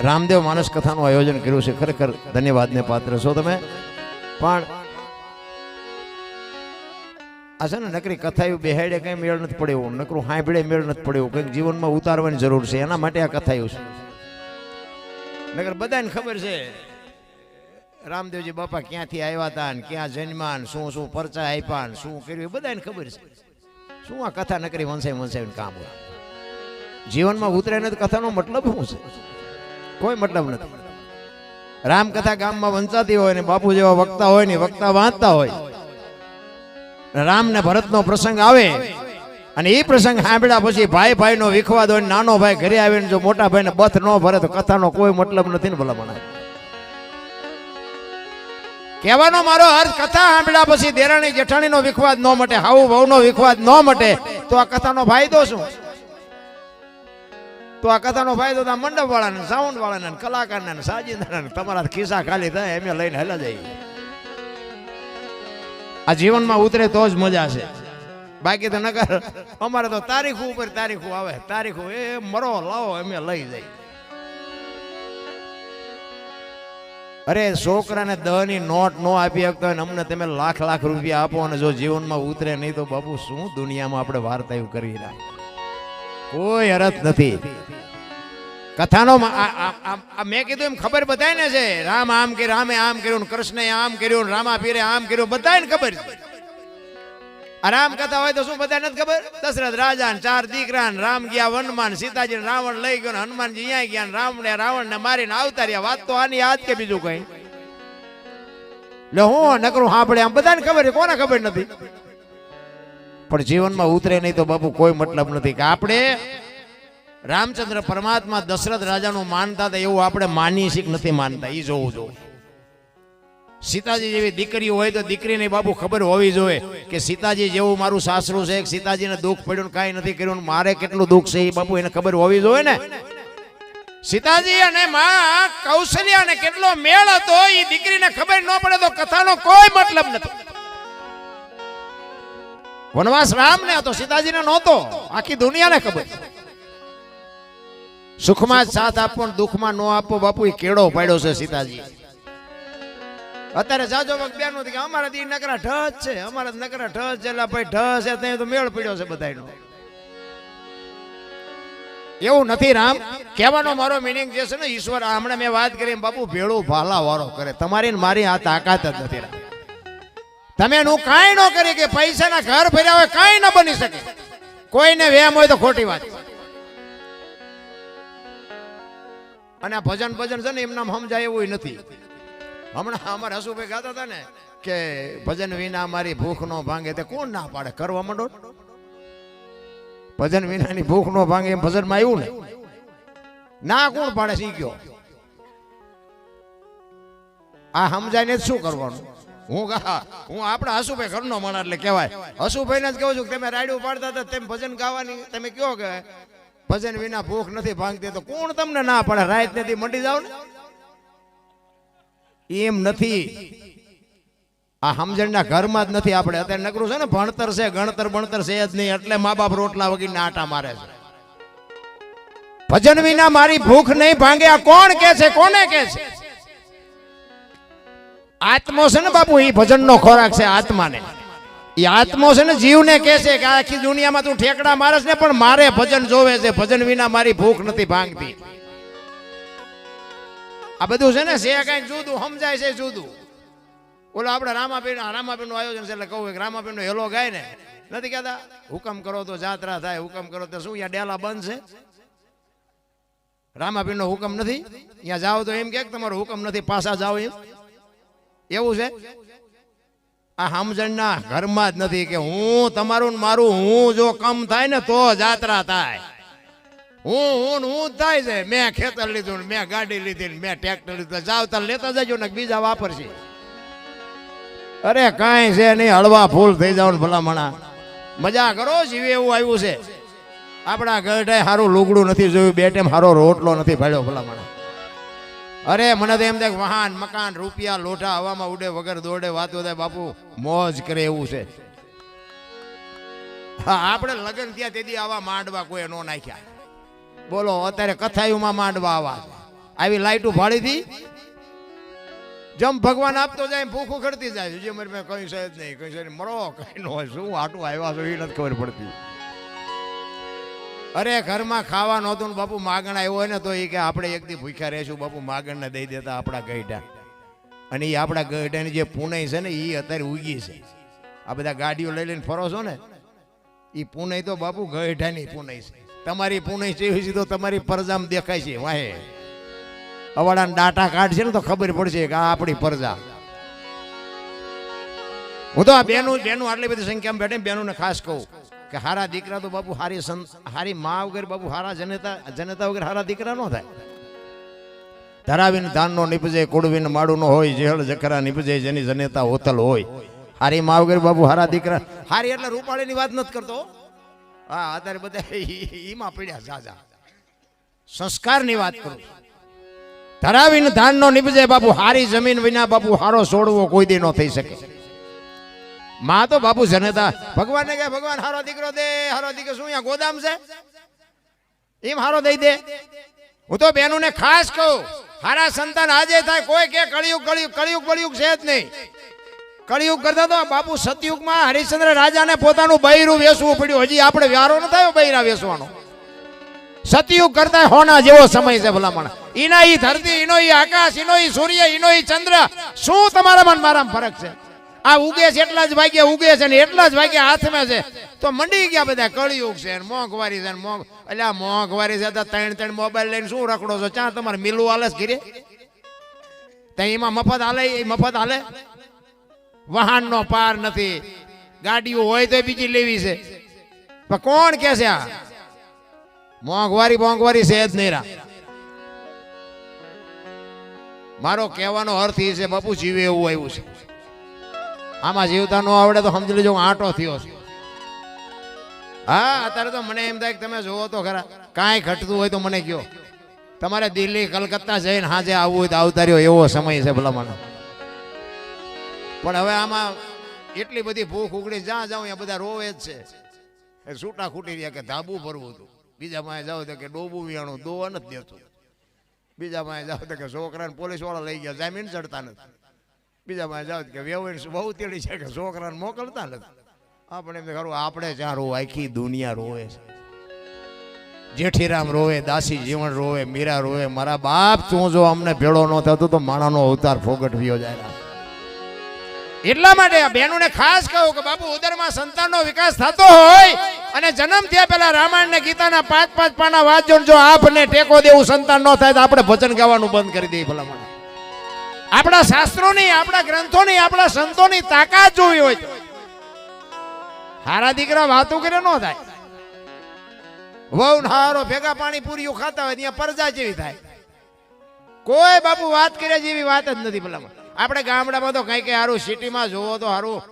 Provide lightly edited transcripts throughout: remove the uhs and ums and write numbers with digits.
રામદેવ માનસ કથાનું આયોજન કર્યું છે, ખરેખર ધન્યવાદને પાત્ર છો તમે. પણ આ છે ને નકરી કથા બેહાડે કઈ મેળ નથી પડ્યો, નકરું હાંભળે મેળ નથી પડ્યો, કંઈક જીવનમાં ઉતારવાની જરૂર છે, એના માટે આ કથા છે. નકર બધાને ખબર છે રામદેવજી બાપા ક્યાંથી આવ્યા હતા ને ક્યાં જન્માન, શું શું પરચા આપ્યા ને શું કર્યું, એ બધાને ખબર છે. શું આ કથા નકરી વંશાઈ કામ હોય, જીવનમાં ઉતરે નથી. કથાનો મતલબ શું છે? કોઈ મતલબ નથી. રામકથા ગામમાં વંચાતી હોય ને બાપુ જેવા વક્તા હોય ને વક્તા વાંચતા હોય, રામ ને ભરતનો પ્રસંગ આવે અને એ પ્રસંગ સાંભળ્યા પછી ભાઈ ભાઈનો વિખવાદ હોય, નાનો ભાઈ ઘરે આવીને જો મોટા ભાઈને બથ ન ભરે તો કથાનો કોઈ મતલબ નથી ને ભલામણ. કહેવાનો મારો અર્થ, કથા સાંભળ્યા પછી દેરાણી જેઠાણીનો વિખવાદ ન મટે, હાઉ વહુનો વિખવાદ ન મટે તો આ કથાનો ફાયદો શું? તો આ કથાનો ફાયદો તો મંડપ વાળાને, સાઉન્ડ વાળાને, કલાકારને, સાજીદારને, તમારા ખિસ્સા ખાલી થાય એમ લઈને હેલા જાય. આ જીવનમાં ઉતરે તો જ મજા છે, બાકી તો નકર અમારે તો તારીખો ઉપર તારીખો આવે, તારીખો એ મરો લાવો એમ લઈ જાય. અરે છોકરાને 10 ની નોટ નો આપી શકતો હોય ને અમને તમે લાખ લાખ રૂપિયા આપો અને જો જીવનમાં ઉતરે નહીં તો બાપુ શું દુનિયામાં આપણે વાર્તા કરી રહ્યા, કોઈ અર્થ નથી. કથાનો મેં કીધું એમ ખબર બધાને છે, રામ આમ કે રામે આમ કર્યું, કૃષ્ણે આમ કર્યું, રામા પીરે આમ કર્યું, બધાને ખબર છે. આ રામ કથા હોય તો શું બધાને નથી ખબર? દશરથ રાજા ને 4 દીકરા, રામ ગયા વનમાં, સીતાજી રાવણ લઈ ગયો, હનુમાનજી અહીંયા ગયા, રામને રાવણ ને મારીને આવતા રહ્યા. વાત તો આની યાદ કે બીજું કઈ? એટલે હું નકરું સાંભળે આમ બધાને ખબર છે, કોને ખબર નથી? પણ જીવનમાં ઉતરે નહીં તો બાપુ કોઈ મતલબ નથી. કે આપણે રામચંદ્ર પરમાત્મા દશરથ રાજાનું માનતા હતા એવું આપણે માનીએ છીએ કે નથી માનતા, એ જોવું જોઈએ. સીતાજી જેવી દીકરી હોય તો દીકરીને બાપુ ખબર હોવી જોઈએ કે સીતાજી જેવું મારું સાસરું છે, સીતાજીને દુઃખ પડ્યું કાંઈ નથી કર્યું, મારે કેટલું દુઃખ છે એ બાપુ એને ખબર હોવી જોઈએ ને. સીતાજી અને માં કૌશલ્યાને કેટલો મેળ હતો એ દીકરીને ખબર ન પડે તો કથાનો કોઈ મતલબ નથી. વનવાસ રામને હતો, સીતાજીને નહોતો, આખી દુનિયાને ખબર. સુખમાં જ સાથ આપવો ને દુઃખમાં ન આપવો બાપુ એ કેળો પાડ્યો છે સીતાજી. અત્યારે જાજો વખત બેન નથી કે અમારા દી નકરા ઢસ છે, અમારા નકરા ઢસ છે, ભાઈ ઢસ છે ત્યાં તો મેળ પડ્યો છે બધાનો. એવું નથી. રામ કહેવાનો મારો મિનિંગ જે છે ને, ઈશ્વર હમણાં મેં વાત કરી બાપુ ભેળું ભાલા વાળો કરે, તમારી ને મારી આ તાકાત જ નથી. રામ તમે નું કાંઈ ન કરી કે પૈસાના ઘર ભર્યા હોય કાંઈ ન બની શકે, કોઈને વેમ હોય તો ખોટી વાત. અને આ ભજન છે ને એમના સમજાય એવું નથી. હમણાં અમારે હસુભાઈ ગાતા હતા ને કે ભજન વિના મારી ભૂખ નો ભાંગે, તે કોણ ના પાડે? કરવા માંડો. ભજન વિનાની ભૂખ નો ભાંગે એમ ભજનમાં આવ્યું ને, ના કોણ પાડે? શીખ્યો આ સમજાય ને શું કરવાનું? હું આપણા હસુભાઈ ઘરનો માણસ એટલે કહેવાય. હસુભાઈને જ કહું છું કે તમે રાયડું પાડતા હતા, તેમ ભજન ગાવાની તમે કહો કે ભજન વિના ભૂખ નથી ભાંગતી, તો કોણ તમને ના પાડે? રાત નથી મંડી જાવ ને. એમ નથી. આ સમજણના ઘરમાં જ નથી. આપણે અત્યારે નકરું છે ને ભણતર છે, ગણતર ભણતર છે જ નહીં, એટલે મા બાપ રોટલા વગર આટા મારે છે. ભજન વિના મારી ભૂખ નહીં ભાંગે આ કોણ કે છે? કોને કે છે? આત્મો છે ને બાપુ, એ ભજન નો ખોરાક છે. આત્માને એ આત્મો છે ને જીવને કે છે કે આખી દુનિયામાં તું ઠેકડા મારસ ને પણ મારે ભજન જોવે છે, ભજન વિના મારી ભૂખ નથી ભાંગતી. આ બધું છે ને છે કઈ જુદું સમજાય છે, જુદું. ઓલો આપણે રામાપીર નું આયોજન છે એટલે કહું રામાપીર નો હેલો ગાય ને, નથી કહેતા હુકમ કરો તો જાત્રા થાય, હુકમ કરો તો શું અહીંયા ડેલા બંધ છે? રામાપીર નો હુકમ નથી? અહીંયા જાઓ તો એમ કે તમારો હુકમ નથી, પાછા જાઓ એમ એવું છે? આ સમજણના ઘરમાં જ નથી કે હું તમારું મારું હું જો કમ થાય ને તો જાત્રા થાય. હું જ થાય છે. મેં ખેતર લીધું, મેં ગાડી લીધી, મેં ટ્રેક્ટર લીધું, જાવ તાર લેતા જજો ને બીજા વાપરશે. અરે કાંઈ છે નહીં, હળવા ફૂલ થઈ જાવ ને ભલામણા મજા કરો. જીવે એવું આવ્યું છે. આપણા ગઢે સારું લુગડું નથી જોયું, બે ટાઈમ સારો રોટલો નથી ભાડ્યો ભલામણા. અરે મને તો એમ થાય વાહન મકાન રૂપિયા લોઢા હવામાં ઉડે વગર દોડે વાતો થાય બાપુ મોજ કરે એવું છે. હા આપણે લગ્ન થયા તેથી આવા માંડવા કોઈ નો નાખ્યા. બોલો અત્યારે કથાયુમાં માંડવા આવા આવી લાઈટો ભાડી હતી જમ ભગવાન આપતો જાય ભૂખું ખડતી જાય જે મારી મેં કઈ છે જ નહીં કઈ છે મરો કઈ ન હોય શું આટું આવ્યા છો એ નથી ખબર પડતી. અરે ઘરમાં ખાવા નહોતું ને બાપુ માગણ આવ્યો હોય ને તો એ કે આપણે એક દી ભૂખ્યા રહેશું બાપુ માગણને દઈ દેતા આપણા ગઈઢા. અને એ આપણા ગઈઢાની જે પુનઈ છે ને એ અત્યારે ઉગી છે. આ બધા ગાડીઓ લઈ લઈને ફરો છો ને એ પુનઈ તો બાપુ ગઈઢાની પુનઈ છે. તમારી પુનઈ જેવી છે તો તમારી પરજામ દેખાય છે વાહે અવાડાના ડાટા કાઢશે ને તો ખબર પડશે કે આ આપણી પરજા. હું તો આ બેનું આટલી બધી સંખ્યામાં બેઠે બેનોને ખાસ કહું કે હારા દીકરા તો બાપુ હારી મા વગર બાપુ હારા જનતા વગર હારા દીકરા ન થાય. ધરાવીને ધાન નો નીપજે કુડવીને માડું નો હોય જેહળ જખરા નીપજે જેની જનેતા હોતલ હોય. હારી મા વગર બાપુ હારા દીકરા હારી એટલે રૂપાળીની વાત નથી કરતો. હા અત્યારે બધા ઈમાં પડ્યા જાજા સંસ્કારની વાત કરું. ધરાવીને ધાન નો નીપજે બાપુ હારી જમીન વિના બાપુ હારો છોડવો કોઈ દી ન થઈ શકે. માં તો બાપુ જનેતા ભગવાનને કહે ભગવાન હારો દીકરો દે હારો દીકરો શું અહીંયા ગોદામ છે એમ હારો દઈ દે. હું તો બહેનોને ખાસ કહું હારા સંતાન આજે થાય કોઈ કે કળિયુગ બળિયુગ છે જ નહીં. કળિયુગ કરતા તો બાપુ સતયુગમાં હરિશ્ચંદ્ર રાજાને પોતાનું બૈરું વેચવું પડ્યું. હજી આપણે વ્યારો ન થયો બૈરા વેચવાનો. સતયુગ કરતા હોના જેવો સમય છે ભલામણ. ઈના ઈ ધરતી ઈનો ઈ આકાશ ઈનો ઈ સૂર્ય ઈનો ઈ ચંદ્ર શું તમારામાં મારામાં ફરક છે? આ ઉગે છે એટલા જ ભાગ્ય ઉગે છે ને એટલા જ ભાગ્ય હાથમાં છે તો મંડી ગયા બધા. કળિયુગ છે ને મોંઘવારી છે ને એટલે આ મોંઘવારી છે તો ત્રણ મોબાઈલ લઈને શું રખડો છો? ચા તમારે મિલું હાલે ઘીરે ત્યાં એમાં મફત હાલે વાહન નો પાર નથી. ગાડીઓ હોય તો બીજી લેવી છે પણ કોણ કે છે આ મોંઘવારી છે જ નહીં. મારો કહેવાનો અર્થ એ છે બાપુ જીવે એવું આવ્યું છે. આમાં જીવતા ન આવડે તો સમજી લેજો આંટો થયો છે. હા અત્યારે તો મને એમ થાય કે તમે જોવો તો ખરા કાંઈ ઘટતું હોય તો મને કહો. તમારે દિલ્હી કલકત્તા જઈને હાજે આવવું હોય તો આવતા રહ્યો એવો સમય છે ભલામણ. પણ હવે આમાં એટલી બધી ભૂખ ઉગડી જ્યાં જાઉં ત્યાં બધા રોવે જ છે. છૂટા ખૂટી રહ્યા કે ધાબુ ભરવું હતું. બીજા માં જાવ તો કે ડોબું વિયાણું દોવા નથી દેતું. બીજા માં જાવ તો કે છોકરાને પોલીસ વાળા લઈ ગયા જામીન ચડતા નથી. બીજા માં જાવ કે વ્યવહાર બહુ તેડી છે કે છોકરાને મોકલતા નથી. આપણે એમ ખરું આપણે જ્યાં રોવે આખી દુનિયા રોવે છે. જેઠીરામ રોવે દાસી જીવન રોવે મીરા રોવે. મારા બાપ તું જો અમને ભેળો ન થતો તો માણાનો અવતાર ફોગટવ્યો જાય. એટલા માટે આ બહેનોને ખાસ કહું કે બાપુ ઉદરમાં સંતાનનો વિકાસ થતો હોય અને જન્મ થયા પહેલા રામાયણ ને ગીતાના 5-5 પાના વાંચજો. જો આપને ટેકો દેવું સંતાન ન થાય તો આપણે ભજન ગાવાનું બંધ કરી દઈએ ભલામણ. આપણા શાસ્ત્રોની આપણા ગ્રંથોની આપણા સંતોની તાકાત જોવી હોય તો હારા દીકરા વાતો કરે ન થાય. વહુ હારો ભેગા પાણી પૂરીઓ ખાતા હોય ત્યાં પરજા જેવી થાય. કોઈ બાપુ વાત કર્યા જેવી વાત જ નથી ભલામણ. આપણે ગામડામાં તો કઈ હારું સિટીમાં જોવો તો હારું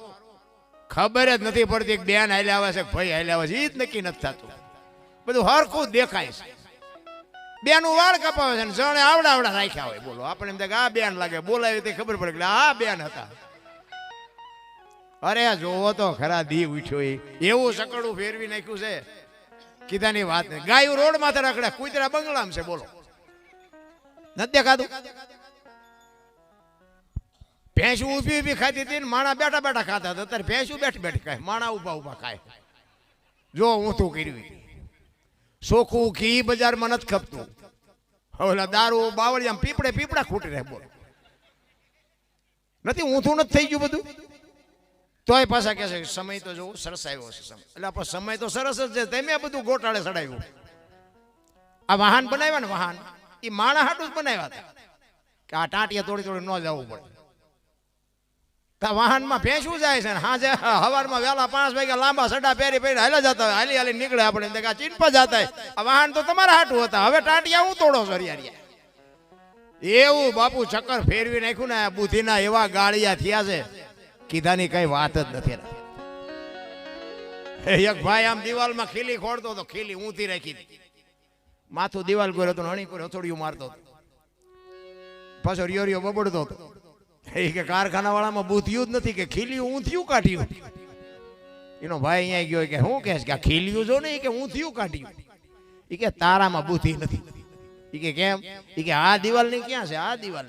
ખબર જ નથી પડતી. બેન હાલે આવે છે ભાઈ હાલે આવે છે એ જ નક્કી નથી થતું. બધું હરખું દેખાય છે. બેનું વાળ કપાવે છે ને જણે આવડા રાખ્યા હોય. બોલો આપણે એમ થાય કે આ બેન લાગે બોલાવી તે ખબર પડે કે આ બેન હતા. અરે જોવો તો ખરા દી ઉઠ્યો એવું સકડું ફેરવી નાખ્યું છે કીધાની વાત નહીં. ગાયું રોડ માથે રખડે કૂતરા બંગલામાં છે. બોલો નથી દેખાતું? ભેંસું ઊભી ખાતી હતી ને માણા બેઠા ખાતા હતા. અત્યારે ભેંસું બેઠી ખાય માણા ઊભા ખાય. જો ઊંધું કર્યું ચોખ્ખું ઘી બજારમાં નથી ખપતું. હવે દારૂ બાવળિયા પીપળા ખૂટી રહે. બોલો નથી ઊંધું નથી થઈ ગયું બધું? તોય પાછા કે છે સમય તો જોવો સરસ આવ્યો છે. એટલે સમય તો સરસ જ છે. તમે આ બધું ગોટાળે ચડાવ્યું. આ વાહન બનાવ્યા ને વાહન એ માણા હાટું જ બનાવ્યા હતા કે આ ટાંટિયા તોડી ન જવું પડે. વાહનમાં ભેંસું જાય છે ને હાજે હવારમાં વહેલા 5 વાગ્યા લાંબા સડા પહેરી હાલા જતા હોય. હાલી નીકળે આપણે ચીનપા જતા હોય. આ વાહન તો તમારા હાટું હતા. હવે ટાંટિયા હું તોડો છો એવું બાપુ ચક્કર ફેરવી નાખ્યું ને. બુદ્ધિના એવા ગાળિયા થયા છે કીધાની કઈ વાત જ નથી. એક ભાઈ આમ દિવાલમાં ખીલી ખોડતો હતો. ખીલી ઊંધી રાખી હતી. માથું દિવાલ ગોર હતો હણી કોઈ હથોડિયું મારતો હતો. પાછો રિયો બબડતો હતો. એ કે કારખાના વાળામાં બુદ્ધિયું જ નથી કે ખીલિયું ઊંધિયું કાઢ્યું. એનો ભાઈ અહીંયા ગયો કે હું કહેશ કે આ ખીલિયું જો ને કે ઊંધિયું કાઢ્યું. એ કે તારામાં બુદ્ધિ નથી. ઈ કે કેમ? ઈ કે આ દિવાલ ની ક્યાં છે? આ દિવાલ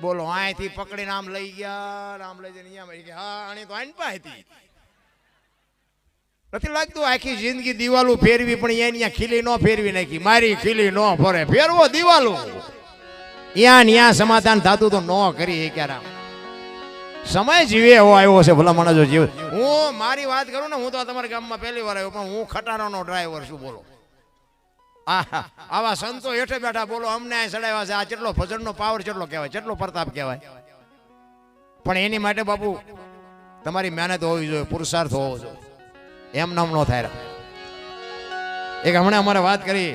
બોલો અહીંથી પકડીને આમ લઈ ગયા, આમ લઈ જઈને અહીંયા કે હા આની તો આઈન પાસે હતી. નથી લાગતું આખી જિંદગી દિવાલો ફેરવી પણ અહીંયા ખીલી નો ફેરવી નાખી. મારી ખીલી નો ફરે, ફેરવો દિવાલો. ત્યાં સમાધાન થતું તો નો કરી ક્યારે. સમય જીવે એવો આવ્યો છે ભલા માણસો જીવ. હું મારી વાત કરું ને, હું તો તમારા ગામમાં પહેલી વાર આવ્યો, પણ હું ખટારાનો ડ્રાઈવર છું. બોલો આવા સંતો હેઠે બેઠા બોલો અમને આ ચડાવ્યા છે. આ કેટલો ભજનનો પાવર કેટલો કહેવાય, કેટલો પ્રતાપ કહેવાય. પણ એની માટે બાપુ તમારી મહેનત હોવી જોઈએ, પુરુષાર્થ હોવો જોઈએ. એમ નામ નો થાય. એક હમણાં અમારે વાત કરી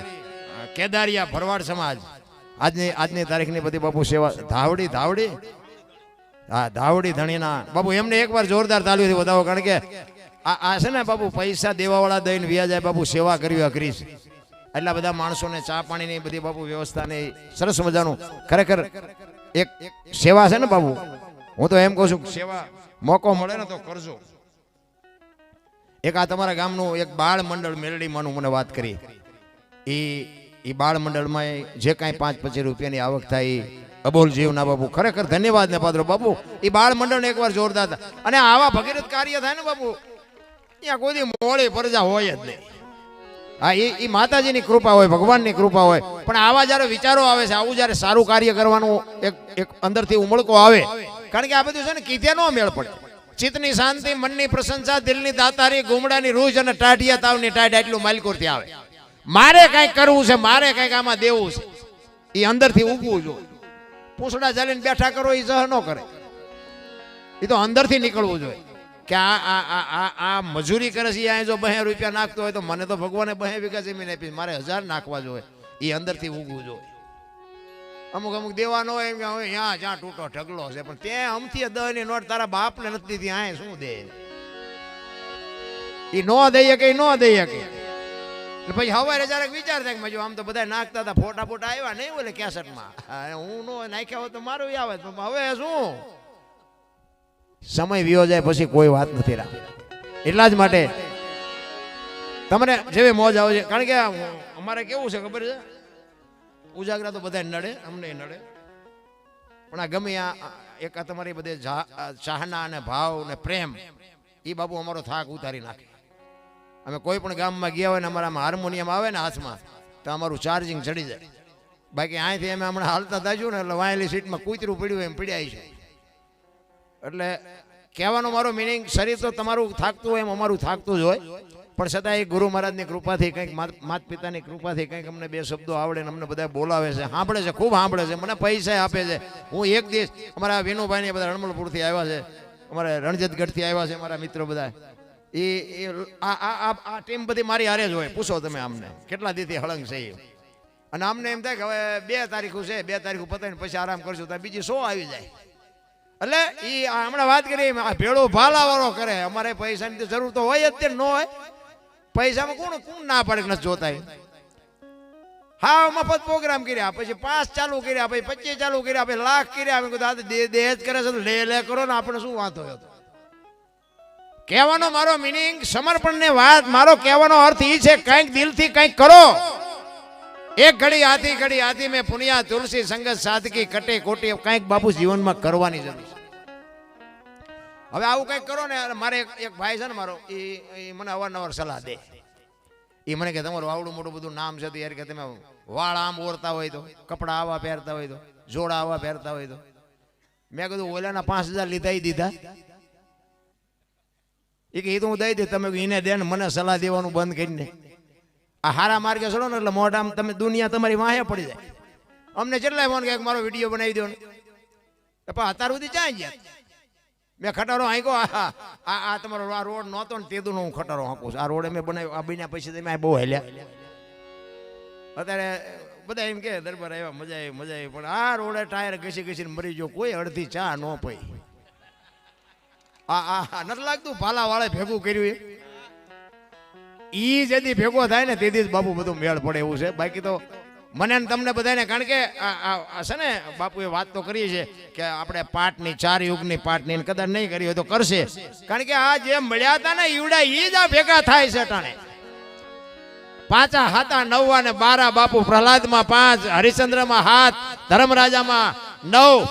કેદારિયા ભરવાડ સમાજ, આજની તારીખની બધી બાપુ સેવા. ધાવડી હા ધાવડી ધણીના બાપુ એમને એકવાર જોરદાર તાળીઓથી વધાવો. કારણ કે આ છે ને બાપુ પૈસા દેવાવાળા દઈને વ્યાજ જાય બાપુ, સેવા કરવી અઘરી છે. એટલા બધા માણસોને ચા પાણીની બધી બાપુ વ્યવસ્થાની સરસ મજાનું ખરેખર એક સેવા છે ને બાપુ. હું તો એમ કહું છું સેવા મોકો મળે ને તો કરજો. એક આ તમારા ગામનું એક બાળ મંડળ મેલડીમાંનું મને વાત કરી. એ બાળ મંડળમાં જે કાંઈ 5-25 રૂપિયાની આવક થાય અબોલ જીવના બાપુ ખરેખર ધન્યવાદ ને પાત્રો બાપુ. એ બાળ મંડળ એકવાર જોરદાર હતા. અને આવા ભગીરથ કાર્ય થાય ને બાપુ, ત્યાં કોઈ મોડી પરજા હોય જ નહીં. હા એ માતાજીની કૃપા હોય, ભગવાનની કૃપા હોય. પણ આવા જયારે વિચારો આવે છે, આવું જયારે સારું કાર્ય કરવાનું એક અંદરથી ઉમળકો આવે. કારણ કે આ બધું છે ને કીધે નો મેળ પડે. ચિત્તની શાંતિ, મનની પ્રશંસા, દિલની દાતારી, ગુમડાની રૂજ અને ટાઢિયા તાવની ટાઢ એટલું માલકોરથી આવે. મારે કંઈક કરવું છે, મારે કંઈક આમાં દેવું છે, એ અંદરથી ઉગવું જોઈએ. પૂંછડા ચાલીને બેઠા કરો એ સહ ન કરે, એ તો અંદરથી નીકળવું જોઈએ. કે આ મજૂરી કરે છે, અહીંયા જો 2 રૂપિયા નાખતો હોય તો મને તો ભગવાને 2 વીઘા જમીન આપી, મારે 1000 નાખવા જોઈએ. એ અંદરથી ઉગવું જોઈએ. અમુક દેવાનો હોય એમ કે હવે જ્યાં તૂટો ઢગલો છે, પણ તે અમથી 10 ની નોટ તારા બાપને નથી દીધી, આ શું દે? એ નો દઈએ કે ન દઈએ કે પછી હવારે જરાક વિચાર થાય કે આમ તો બધા નાખતા હતા, ફોટા આવ્યા નહીં બોલે કેસેટમાં, હું નો નાખ્યા હોત તો મારું આવે. હવે શું સમય વિયો જાય પછી કોઈ વાત નથી રાખી. એટલા જ માટે તમને જેવી મોજ આવે છે. કારણ કે અમારે કેવું છે ખબર છે, ઉજાગરા તો બધા નડે, અમને નડે, પણ આ ગમે એક તમારી બધે ચાહના અને ભાવ ને પ્રેમ, એ બાબુ અમારો થાક ઉતારી નાખે. અમે કોઈ પણ ગામમાં ગયા હોય ને અમારામાં હાર્મોનિયમ આવે ને હાથમાં તો અમારું ચાર્જિંગ ચડી જાય. બાકી અહીંથી અમે હમણાં હાલતા થાજું ને એટલે વાયેલી સીટમાં કૂતરું પડ્યું એમ પીડ્યા છે. એટલે કહેવાનો મારો મિનિંગ, શરીર તો તમારું થાકતું હોય એમ અમારું થાકતું જ હોય, પણ છતાં એ ગુરુ મહારાજની કૃપાથી કંઈક, માતા પિતાની કૃપાથી કંઈક અમને 2 શબ્દો આવડે ને અમને બધા બોલાવે છે, સાંભળે છે, ખૂબ સાંભળે છે, મને પૈસા આપે છે. હું એક દિવસ અમારા વિનુભાઈ બધા રણમલપુરથી આવ્યા છે, અમારે રણજતગઢથી આવ્યા છે અમારા મિત્રો બધા. આ ટીમ બધી મારી હારે જ હોય. પૂછો તમે અમને કેટલા દીથી હળંગ છે એ. અને અમને એમ થાય કે હવે 2 તારીખો છે, 2 તારીખો પતાવીને પછી આરામ કરશું, તો બીજી 100 આવી જાય. એટલે એ હમણાં વાત કરી ભેળો ભાલાવાળો કરે. અમારે પૈસાની જરૂર તો હોય જ તે, ન હોય પૈસામાં કોણ ના પડે નથી જોતા. હા મફત પ્રોગ્રામ કર્યા, પછી 5 ચાલુ કર્યા, પછી 25 ચાલુ કર્યા, પછી લાખ કર્યા. અમે કીધું દહેજ કરે છે, લે કરો ને, આપણે શું વાંધો હતો. કહેવાનો મારો મિનિંગ, સમર્પણની વાત, મારો કહેવાનો અર્થ એ છે કંઈક દિલથી કંઈક કરો. એક ઘડી આથી મેં પુનિયા તુલસી સંગત સાદકી કટે કોટી, કંઈક બાપુ જીવનમાં કરવાની જરૂર છે. હવે આવું કંઈક કરો ને. મારે એક ભાઈ છે ને મારો, એ મને અવારનવાર સલાહ દે. એ મને કે તમારું આવડું મોટું બધું નામ છે તો યાર કે તમે વાળ આમ ઓરતા હોય તો, કપડા આવા પહેરતા હોય તો, જોડા આવા પહેરતા હોય તો. મેં કીધું ઓલાના 5000 લીધા દીધા. એ કે એ તો હું દઈ દે, તમે એને દે ને મને સલાહ દેવાનું બંધ કરીને આ હારા માર્ગે ચડો ને એટલે મોઢામાં તમે દુનિયા તમારી વાહે પડી જાય. અમને કેટલાય ફોન કે મારો વિડીયો બનાવી દો ને, પણ અત્યાર સુધી ચાઈ ગયા. મેં ખટારો હાંક્યો, આ તમારો આ રોડ નહોતો ને તે હું ખટારો હાંકું છું. આ રોડ મેં બનાવ્યો, આ બન્યા પછી તમે બહુ હેલ્યા. અત્યારે બધા એમ કે દરબાર આવ્યા, મજા આવી, પણ આ રોડે ટાયર ઘસીને મરી ગયો, કોઈ અડધી ચા ન પઈ. નથી લાગતું ભાલા વાળે ભેગું કર્યું ઈ જેથી ભેગો થાય ને તેથી જ બાપુ બધું મેળ પડે એવું છે. બાકી તો મને તમને બધાને, કારણ કે છે ને બાપુએ વાત તો કરી છે કે આપણે પાઠની 4 યુગની પાઠની કદાચ નહીં કરી હોય તો કરશે. કારણ કે આ જે મળ્યા હતા ને ઈવડા ઈ જ આ ભેગા થાય છે ટાણે. પાંચા હાથા 9 અને 12 બાપુ પ્રહલાદમાં 5, હરિશ્ચંદ્રમાં 7, ધર્મરાજામાં 9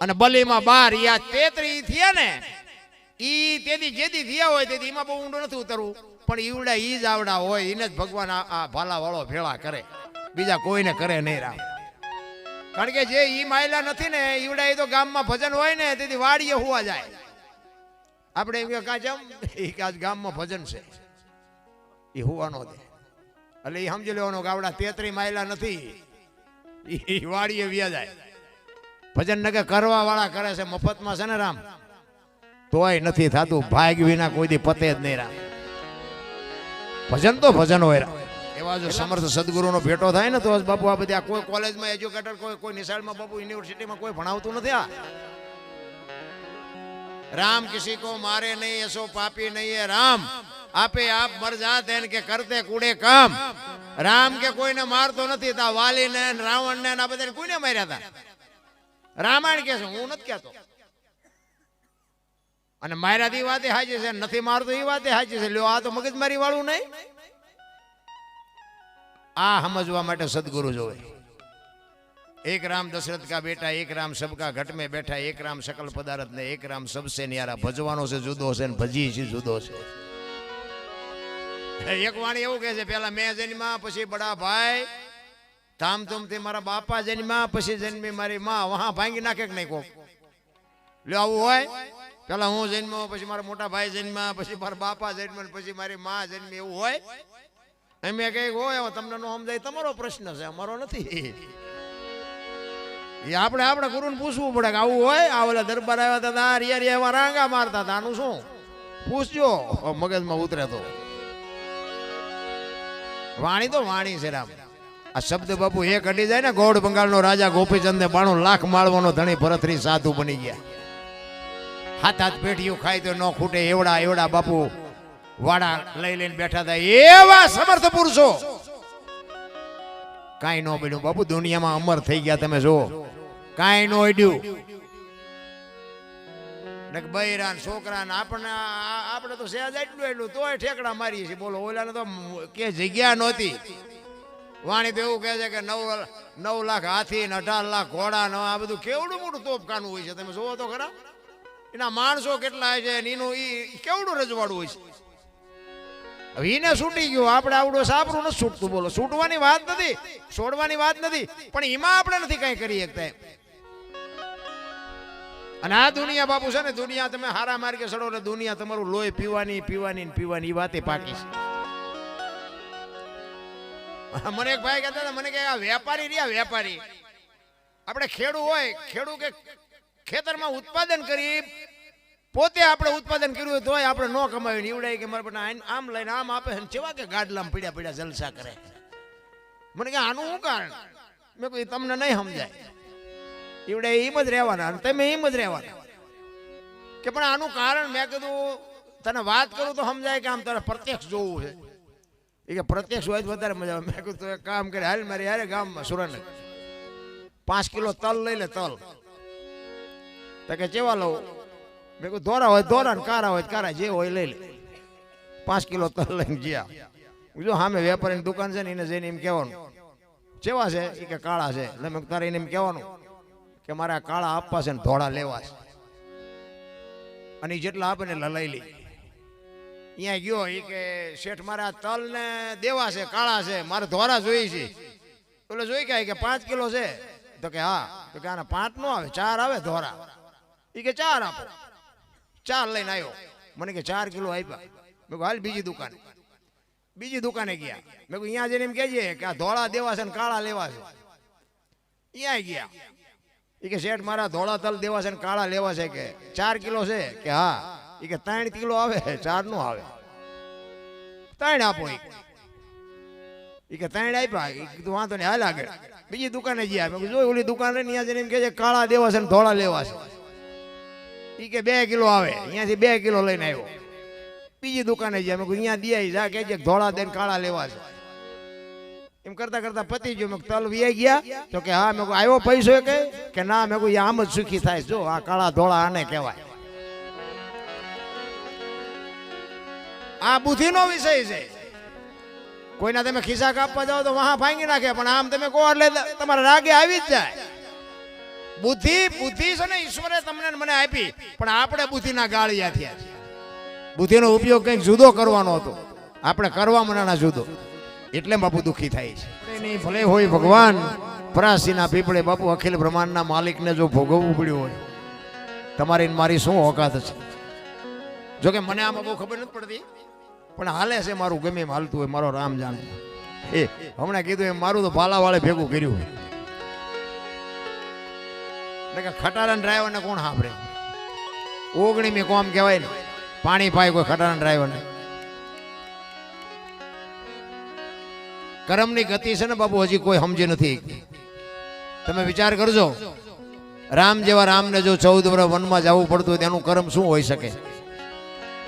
અને બલીમાં 12. યા 33 થયા ને ઈ તેથી જેથી થયા હોય તેથી એમાં બહુ ઊંડો નથી ઉતરવું, પણ ઈવડા ઈ જ આવડા હોય એને જ ભગવાન આ ભાલા વાળો ભેળા કરે, બીજા કોઈને કરે નહીં રામ. કારણ કે જે ઈ માયલા નથી ને ઈવડા એ તો ગામમાં ભજન હોય ને તેથી વાડીએ હોવા જાય. આપણે એમ કાચમ એ કાચ ગામમાં ભજન છે એ હોવાનો દે એટલે એ સમજી લેવાનો કે આવડા 33 માયલા નથી એ વાડીએ વ્યા જાય. ભજન નકે કરવા વાળા કરે છે મફતમાં છે ને રામ, તોય નથી થતું. ભાગ વિના કોઈ દી પતે જ નહીં રામ. ભજન તો ભજન હોય રામ. એવા જો સમર્થ સદગુરુનો ભેટો થાય ને તો બાપુ આ બધી કોઈ કોલેજમાં એજ્યુકેટર કોઈ નિશાળમાં બાપુ યુનિવર્સિટીમાં કોઈ ભણાવતું નથી. આ राम किसी को मारे नहीं ऐसो पापी नहीं है राम, आपे आप मर जाते हैं के करते कूड़े काम. राम के कोई ने मारतो નથી. તા વાલી ને રાવણ ને આ બધાને કોઈને માર્યા હતા? રામાયણ કે છે, હું નથી કહેતો. અને માર્યા દી વાતે હાજી છે, નથી મારતો એ વાતે હાજી છે. લ્યો આ તો મગજમારી વાળું નહીં. આ સમજવા માટે સદગુરુ જોવે. एक राम दशरथ का बेटा, एक राम सबका घट में बैठा, एक राम सकल पदार्थ ने, एक राम सबसे न्यारा. भजवानो से जुदो से भजी से जुदो से. एक वाणी એવું કહે છે, પેલા મેં જન્મ્યા, પછી બડા ભાઈ ધામ ધૂમથી મારા બાપા જન્મ્યા, પછી જન્મી મારી માં. વહા ભાંગી નાખે કે નહીં કોક? લ્યો આવું હોય. પેલા હું જન્મ્યો, પછી મારા મોટા ભાઈ જન્મ્યા, પછી મારા બાપા જન્મ્યા, પછી મારી માં જન્મી, એવું હોય? એમ કઈ હોય તમને નો સમજાય તમારો પ્રશ્ન છે, અમારો નથી. એ આપણે આપણા ગુરુને પૂછવું પડે કે આવું હોય? આ ઓલા દરબાર આવ્યા હતા રિયા એવા રાંગા મારતા હતા, આનું શું? પૂછજો, મગજમાં ઉતરે તો. વાણી તો વાણી છે રામ. આ શબ્દ બાપુ એક અડી જાય ને, ગોળ બંગાળનો રાજા ગોપીચંદ ને 92 લાખ માળવાનો ધણી ભરતરી સાધુ બની ગયા. હાથ હાથ પેટીઓ ખાય તો ન ખૂટે એવડા એવડા બાપુ વાડા લઈ લઈને બેઠા હતા. એવા સમર્થ પુરુષો કાંઈ ન બન્યું બાપુ, દુનિયામાં અમર થઈ ગયા. તમે જો કાંઈ ન અડ્યું. બૈરાન છોકરા આપણે તો સહેજ એટલું તોય ઠેકડા મારીએ છીએ. બોલો ઓલાને તો કે જગ્યા નહોતી. વાણી તો એવું કહે છે કે 9 લાખ હાથી ને 18 લાખ ઘોડા ને આ બધું કેવડું મોટું તોપખાનું હોય છે. તમે જોવો તો ખરા એના માણસો કેટલા છે, એનું કેવડું રજવાડું હોય છે. હવે એને છૂટી ગયો, આપણે આવડો સાપરું નથી છૂટતું. બોલો છૂટવાની વાત નથી, છોડવાની વાત નથી, પણ એમાં આપણે નથી કઈ કરી શકતા. અને આ દુનિયા બાપુ છે ને, દુનિયા તમે હારા માર્ગે ચડો એટલે દુનિયા તમારું લોહી પીવાની પીવાની પીવાની વાતે પાકી છે. મને એક ભાઈ કહેતા હતા, મને કે આ વેપારી રહ્યા, વેપારી આપણે ખેડૂ હોય, ખેડૂ કે ખેતરમાં ઉત્પાદન કરી પોતે આપણે ઉત્પાદન કર્યું હોય તોય આપણે ન કમાવી નીવડાય કે મારે પણ આમ લઈને આમ આપે છે, જેવા કે ગાડલામાં પીડ્યા પીડ્યા જલસા કરે. મને કે આનું શું કારણ? મેં કહ્યું તમને નહીં સમજાય. એવડે એમ જ રહેવાના અને તમે એમ જ રહેવાના. કે પણ આનું કારણ મેં કીધું તને વાત કરું તો સમજાય કે આમ તારે પ્રત્યક્ષ જોવું છે. એ કે પ્રત્યક્ષ હોય તો વધારે મજા આવે. મેં કીધું તો એક કામ કરે, હાલ મારી હારે ગામમાં સુરેન્દ્ર 5 કિલો તલ લઈ લે. તલ તો કે ચેવા લઉં? મેં કહ્યું ધોરા હોય ધોરા ને કારા હોય કારા, જે હોય લઈ લે. 5 કિલો તલ લઈને ગયા. જો સામે વેપારીની દુકાન છે ને, એને જઈને એમ કહેવાનું ચેવા છે? એ કે કાળા છે. એટલે મેં તારે એને એમ કહેવાનું કે મારે આ કાળા આપવા છે ને ધોળા લેવા છે, અને જેટલા આપે ને એટલે લઈ લે. અહીંયા ગયો એ કે શેઠ મારે આ તલ ને દેવા છે, કાળા છે, મારે ધોરા જોઈ છે. એટલે જોઈ કે 5 કિલો છે. તો કે હા. તો કે આના 5 નો આવે, 4 આવે ધોરા. એ કે 4 આપો. 4 લઈને આવ્યો. મને કે 4 કિલો આપ્યા. મેં કહ્યું હાલ બીજી દુકાને. બીજી દુકાને ગયા. મેં કહ્યું અહીંયા જઈને એમ કહેજે કે આ ધોળા દેવા છે ને કાળા લેવા છે. અહીંયા ગયા. એ કે શેઠ મારા ધોળા તલ દેવા છે ને કાળા લેવા છે. કે 4 કિલો છે? કે હા. એ કે 3 કિલો આવે, 4 નો આવે. 3 આપો. એ કે 3 આપ્યા. એ કીધું વાંધો નહીં, હાલ આગળ. બીજી દુકાને ગયા. મેં કીધું ઓલી દુકાન રે ત્યાં જઈને એમ કહે છે કાળા દેવા છે ને ધોળા લેવા છે. એ કે 2 કિલો આવે. અહીંયાથી 2 કિલો લઈને આવ્યો. બીજી દુકાને ગયા. મેં કીધું અહીંયા દિયા જા કે ધોળા દે કાળા લેવા છે. એમ કરતા કરતા પતી ગયો. મેં તલ વી ગયા. તો કે હા. મેં કહ્યું આવ્યો પૈસો? કે ના. મેં કહ્યું આમ જ સુખી થાય. જો આ કાળા ધોળા આને કહેવાય. આ બુદ્ધિનો વિષય છે. કોઈના તમે ખિસ્સા કાપવા જાઓ તો વહા ભાંગી નાખે, પણ આમ તમે કહો એટલે તમારા રાગે આવી જ જાય. બુદ્ધિ છે ને ઈશ્વરે તમને મને આપી, પણ આપણે બુદ્ધિના ગાળિયા થયા છે. બુદ્ધિનો ઉપયોગ કંઈક જુદો કરવાનો હતો, આપણે કરવા મનાના જુદો, એટલે બાપુ દુઃખી થાય છે. ભલે હોય ભગવાન પરાસીના પીપળે બાપુ અખિલ બ્રહ્માંડના માલિકને જો ભોગવવું પડ્યું હોય, તમારી મારી શું ઓકાત છે? જોકે મને આમાં બહુ ખબર નથી પડતી, પણ હાલે છે મારું ગમે એમ હાલતું હોય, મારો રામ જાણે. એ હમણાં કીધું એમ મારું તો ભાલા વાળે ભેગું કર્યું હોય. એટલે કે ખટારાના ડ્રાઈવરને કોણ સાંભળે? ઓગણી મેં કોમ કહેવાય ને, પાણી પાય કોઈ ખટારાના ડ્રાઈવરને. કરમની ગતિ છે ને બાપુ, હજી કોઈ સમજી નથી. તમે વિચાર કરજો, રામ જેવા રામને જો 14 વર્ષ વનમાં જવું પડતું હોય તેનું કર્મ શું હોઈ શકે?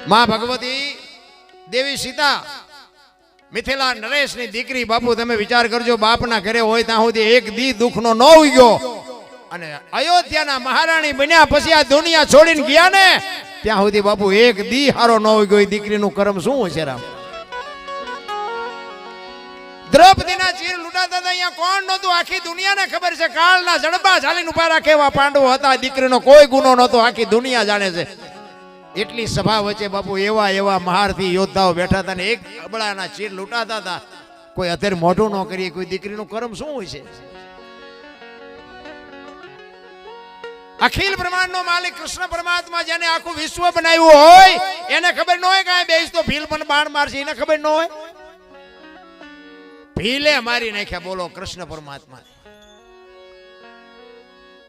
માં ભગવતી દેવી સીતા મિથિલા નરેશની દીકરી બાપુ, તમે વિચાર કરજો, બાપના ઘરે હોય ત્યાં સુધી એક દી દુઃખનો ન ઉગ્યો, અને અયોધ્યાના મહારાણી બન્યા પછી આ દુનિયા છોડીને ગયા ને ત્યાં સુધી બાપુ એક દી હારો ન ઉગ્યો. દીકરીનું કર્મ શું હશે રામ? દ્રૌપદીના ચીર લૂંટાતા હતા, અહીંયા કોણ નહોતું? આખી દુનિયાને ખબર છે. કાળના જડબા ઝાલીને ઉભા રાખે એવા પાંડવો હતા. દીકરીનો કોઈ ગુનો નહોતો, આખી દુનિયા જાણે છે. એટલી સભા વચ્ચે બાપુ એવા મહારથી યોદ્ધાઓ બેઠા હતા ને એક અબળાના ચીર લૂંટાતા હતા. કોઈ અત્યારે મોઢું ન કરીએ, કોઈ દીકરીનું કર્મ શું હોય છે? અખિલ બ્રહ્માંડનો માલિક કૃષ્ણ પરમાત્મા જેને આખું વિશ્વ બનાવ્યું હોય એને ખબર ન હોય કાંઈ બેસ તો ભીલ પણ બાણ મારશે, એને ખબર ન હોય? ભીલે મારી નાખ્યા બોલો કૃષ્ણ પરમાત્મા.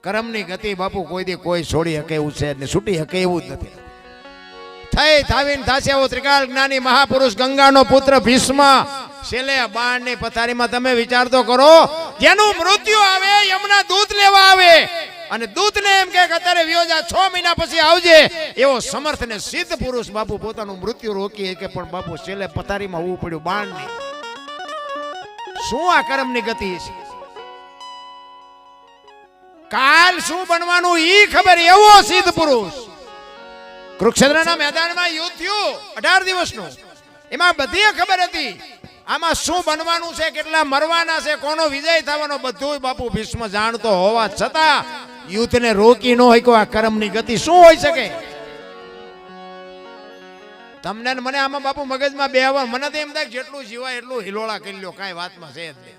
કર્મની ગતિ બાપુ કોઈ દી કોઈ છોડી શકે એવું છે ને છૂટી શકે એવું જ નથી. થઈ થાવીને થાશે એવો ત્રિકાળ જ્ઞાની મહાપુરુષ ગંગાનો પુત્ર ભીષ્મ છેલ્લે બાણની પથારીમાં તમે વિચાર તો કરો, જેનું મૃત્યુ આવે યમના દૂત લેવા આવે અને દૂતને એમ કે અત્યારે વિયોજા 6 મહિના પછી આવજે, એવો સમર્થ ને સિદ્ધ પુરુષ બાપુ પોતાનું મૃત્યુ રોકી કે પણ બાપુ છેલ્લે પથારીમાં ઊભું પડ્યું બાણની. શું આ કર્મની ગતિ છે? કાલ શું બનવાનું ઈ ખબર એવો સિદ્ધ પુરુષ. કુરુક્ષેત્રના મેદાનમાં યુદ્ધ થયું 18 દિવસનું, એમાં બધી ખબર હતી આમાં શું બનવાનું છે, કેટલા મરવાના છે, કોનો વિજય થવાનો, બધું બાપુ ભીષ્મ જાણતો હોવા છતાં યુદ્ધને રોકી ન હોય. આ કર્મની ગતિ શું હોઈ શકે? તમને મને આમાં બાપુ મગજમાં બેહવા મને તો એમ થાય જેટલું જીવાય એટલું હિલોળા કરી લ્યો, કાંઈ વાતમાં છે જ નહીં.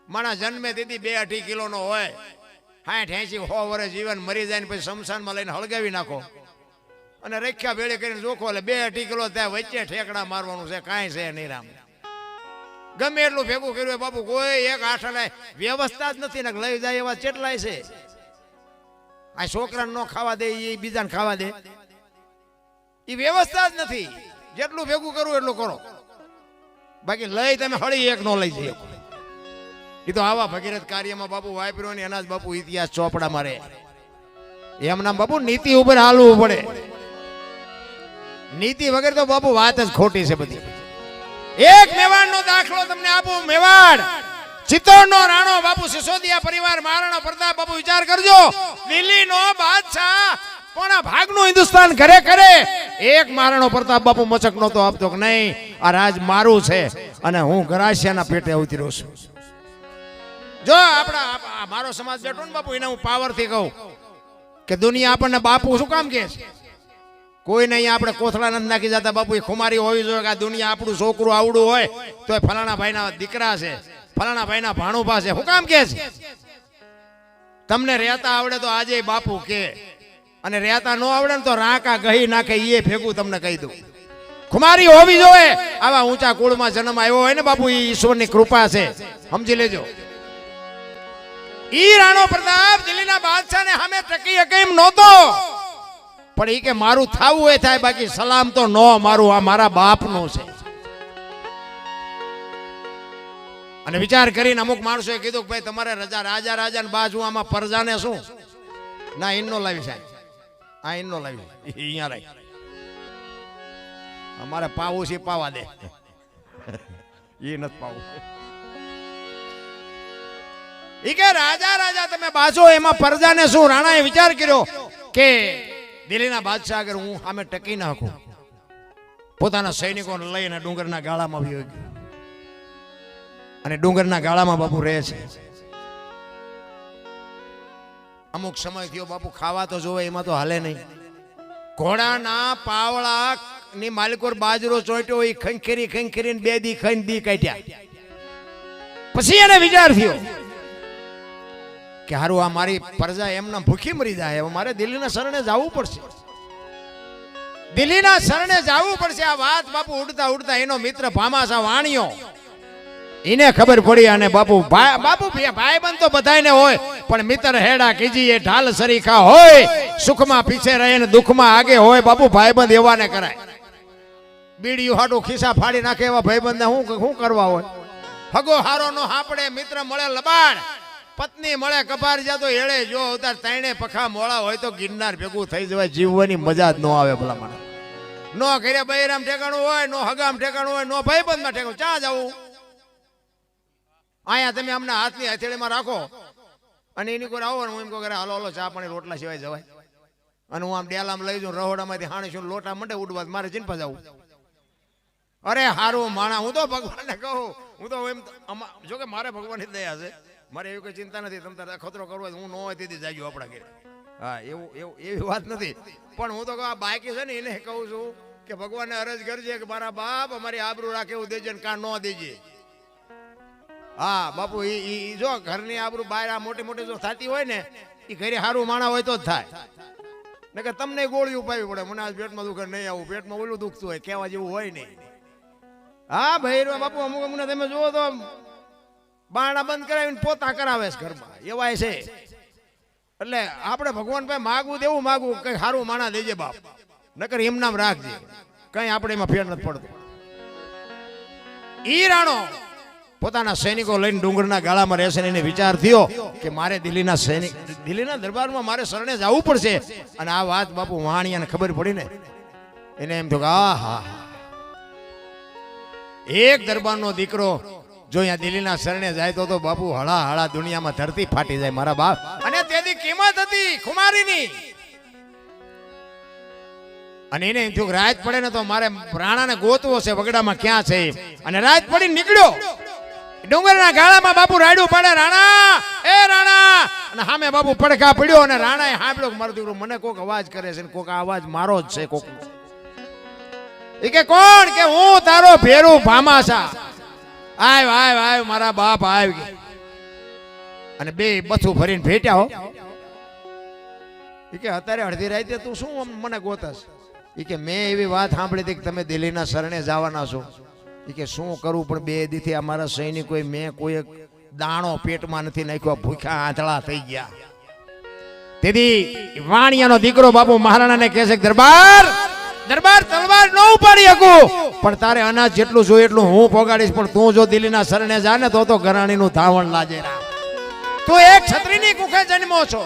માણસ જન્મે તેથી 2-2.5 કિલોનો હોય, 60-80-100 વર્ષ જીવન મરી જાય ને પછી શમશાનમાં લઈને હળગાવી નાખો અને રેખ્યા ભેળે કરીને જોખો એટલે 2-2.5 કિલો ત્યાં વચ્ચે ઠેકડા મારવાનું છે, કાંઈ છે નહીં રામ. ગમે એટલું ભેગું કર્યું બાપુ કોઈ એક આઠાને વ્યવસ્થા જ નથી ને લઈ જાય એવા કેટલાય છે. આ છોકરાને ન ખાવા દે એ બીજાને ખાવા દે, એ વ્યવસ્થા જ નથી. જેટલું ભેગું કરવું એટલું કરો, બાકી લઈ તમે હળી એક નો લઈ જાય. એ તો આવા ભગીરથ કાર્યમાં બાપુ વાપર્યો ને એના જ બાપુ ઇતિહાસ ચોપડા મારે. એમના બાપુ નીતિ ઉપર હાલવું પડે. નીતિ વગર તો બાપુ વાત જ ખોટી છે બધી. એક મેવાડનો દાખલો તમને આપું. મેવાડ ચિત્તોડનો રાણો બાપુ સિસોદિયા પરિવાર મહારાણા પ્રતાપ બાપુ વિચાર કરજો, દિલ્હીનો બાદશાહ પોણા ભાગનું હિન્દુસ્તાન ઘરે કરે. એક મહારાણો પ્રતાપ બાપુ મચક નહોતો આપતો કે નહીં આ રાજ મારું છે અને હું ગરાસિયાના પેટે ઉતર્યો છું. જો આપણા મારો સમાજ બેઠો ને બાપુ એને હું પાવરથી કહું કે દુનિયા આપણને બાપુ શું કામ કે છે? કોઈ નહીં આપણે કોથળા નથી નાખી જતા બાપુ. એ ખુમારી હોવી જોઈએ કે આ દુનિયા આપણું છોકરું આવડું હોય તો એ ફલાણા ભાઈના દીકરા છે, ફલાણા ભાઈના ભાણુભા છે. શું કામ કે છે? તમને રહેતા આવડે તો આજે બાપુ કે, અને રહેતા ન આવડે ને તો રાકા ગહી નાખે એ ભેગું તમને કહી દઉં. ખુમારી હોવી જોઈએ. આવા ઊંચા કુળમાં જન્મ આવ્યો હોય ને બાપુ, એ ઈશ્વરની કૃપા છે, સમજી લેજો. ઈ રાણો પ્રતાપ દિલ્હીના બાદશાહને સામે ટકી શકે એમ નહોતો, પણ ઈ કે મારું થાવું એ થાય, બાકી સલામ તો નો મારું, આ મારા બાપનું છે. અને વિચાર કરીને અમુક માણસોએ કીધું કે ભાઈ તમારે રજા રાજા રાજાને બાજુ આમાં પરજાને શું ના ઇન્નો લાવી સાહેબ, આ ઇન્નો લાવી અહીંયા રાખ, અમારે પાવું છે પાવા દે, એ નથી પાવું. ઈ કે રાજા રાજા તમે બાજો એમાં પરજાને શું? રાણાએ વિચાર કર્યો કે દિલ્હીના બાદશાહ અગર હું સામે ટકી નાખું, પોતાના સૈનિકોને લઈને ડુંગરના ગાળામાં વયો ગયો. અને ડુંગરના ગાળામાં બાપુ રહે છે. અમુક સમય થયો બાપુ ખાવા તો જોવે, એમાં તો હાલે નહીં. ઘોડાના પાવળા ની માલિકોર બાજરો ચોટ્યો, એ ખંખેરી ખંખેરીને 2 દી ખાઈને દી કાઢ્યા. પછી એને વિચાર થયો કે હારું આ મારી પ્રજા એમના ભૂખી મરી જાય, હવે મારે દિલ્હીના શરણે જવું પડશે, દિલ્હીના શરણે જવું પડશે. આ વાત બાપુ ઉડતા ઉડતા એનો મિત્ર ભામાસા વાણિયો એને ખબર પડી. અને બાપુ ભાઈ બંધ તો બધાને હોય, પણ મિત્ર હેડા કીજી એ ઢાલ સરીખા હોય, સુખમાં પીછે રહે ને દુઃખમાં આગે હોય. બાપુ ભાઈબંધ એવાને કરાય. બીડીયું હાટું ખિસ્સા ફાડી નાખે એવા ભાઈબંધને શું કરવા હોય? હગો હારો નો હાપડે, મિત્ર મળે લબાડ, પત્ની મળે કપાર જાતો એળે જો અવતાર. ત્રણે પખા મોળા હોય તો ગિરનાર ભેગું થઈ જવાય. જીવવાની મજા જ ન આવે ભલા મને. નો ઘરે બૈરામ ઠેકાણું હોય, નો હગામ ઠેકાણું હોય, નો ભાઈબંધમાં ઠેકાણું. ક્યાં જવું? અહીંયા તમે અમને હાથની હથેળીમાં રાખો અને એની કોઈ આવો ને હું એમ કહું હાલો હાલો ચા પાણી રોટલા સિવાય જવાય. અને હું આમ ડેલામાં લઈ જાઉં, રહોડામાંથી હાણીશું લોટા મંડે ઉડવા, મારે ચીનપા જવું. અરે હારું માણા, હું તો ભગવાનને કહું, હું તો એમ જો કે મારે ભગવાનની દયા છે, મારે એવી કોઈ ચિંતા નથી. તમે તારે ખતરો કરવો હું ન હોય તેથી જાજો આપણા ઘરે. હા એવું એવી વાત નથી. પણ હું તો કહું આ બાકી છે ને એને કહું છું કે ભગવાનને અરજ કરજે કે મારા બાપ અમારી આબરૂ રાખે એવું દેજે ને કાં ન દેજે. હા બાપુ ઈ જો ઘરની આબરૂ બહાર આ મોટી મોટી જો થતી હોય ને, એ ઘરે સારું માણા હોય તો જ થાય. ને કે તમને ગોળી ઉપાવી પડે, મને આજ પેટમાં દુખે નહીં આવું, પેટમાં ઓલું દુખતું હોય, કહેવા જેવું હોય નહીં. હા ભાઈ બાપુ અમુક અમને તમે જુઓ તો બારણા બંધ કરાવીને પોતા કરાવે છે ઘરમાં, એવાય છે. એટલે આપણે ભગવાન ભાઈ માગવું દેવું માગવું, કઈ સારું માણા દેજે બાપ, નકર એમ નામ રાખજે, કઈ આપણે એમાં ફેર નથી પડતો. ઈ રાણો પોતાના સૈનિકો લઈને ડુંગરના ગાળામાં રહેશે. એને વિચાર થયો કે મારે દિલ્હીના દરબારમાં મારે શરણે જવું પડશે. અને આ વાત બાપુ વાણિયાને ખબર પડી ને, એને એમ થયું કે હા એક દરબારનો દીકરો જો અહીંયા દિલ્હીના શરણે જાય તો બાપુ હળા હળા દુનિયામાં ધરતી ફાટી જાય મારા બાપ. અને તેની કિંમત હતી ખુમારીની. અને એને એમ થયું રાત પડે ને તો મારે રાણાને ગોતવો છે, વગડામાં ક્યાં છે. અને રાત પડી નીકળ્યો ડુંગરના ગાળામાં. બાપુ રાડ્યું પડે, રાણા એ રાણા. અને સામે બાપુ પડખા પડ્યો અને રાણાએ સાંભળ્યો મારો દીકરો મને કોક અવાજ કરે છે, કોક અવાજ મારો જ છે કોક. એ કે કોણ? કે હું તારો ભેરું ભામાસા. આવ મારા બાપ આવ. અને બે બથું ભરીને ભેટ્યા હો. એ કે અત્યારે અડધી રાતે તું શું મને ગોતસ? એ કે મેં એવી વાત સાંભળી હતી કે તમે દિલ્હીના શરણે જવાના છો. એ કે શું કરું, પણ 2 દીથી અમારા સૈનિકોએ મેં કોઈ દાણો પેટમાં નથી નાખ્યો, ભૂખ્યા આંધળા થઈ ગયા. તેથી વાણિયાનો દીકરો બાપુ મહારાણાને કહે છે દરબાર તલવાર ન ઉપાડી શકું, પણ તારે અનાજ જેટલું જોઈએ એટલું હું પોગાડીશ. પણ તું જો દિલ્હીના શરણે જા ને તો ગરાણીનું ધાવણ લાજે. તું એક છત્રીની કુખે જન્મો છો.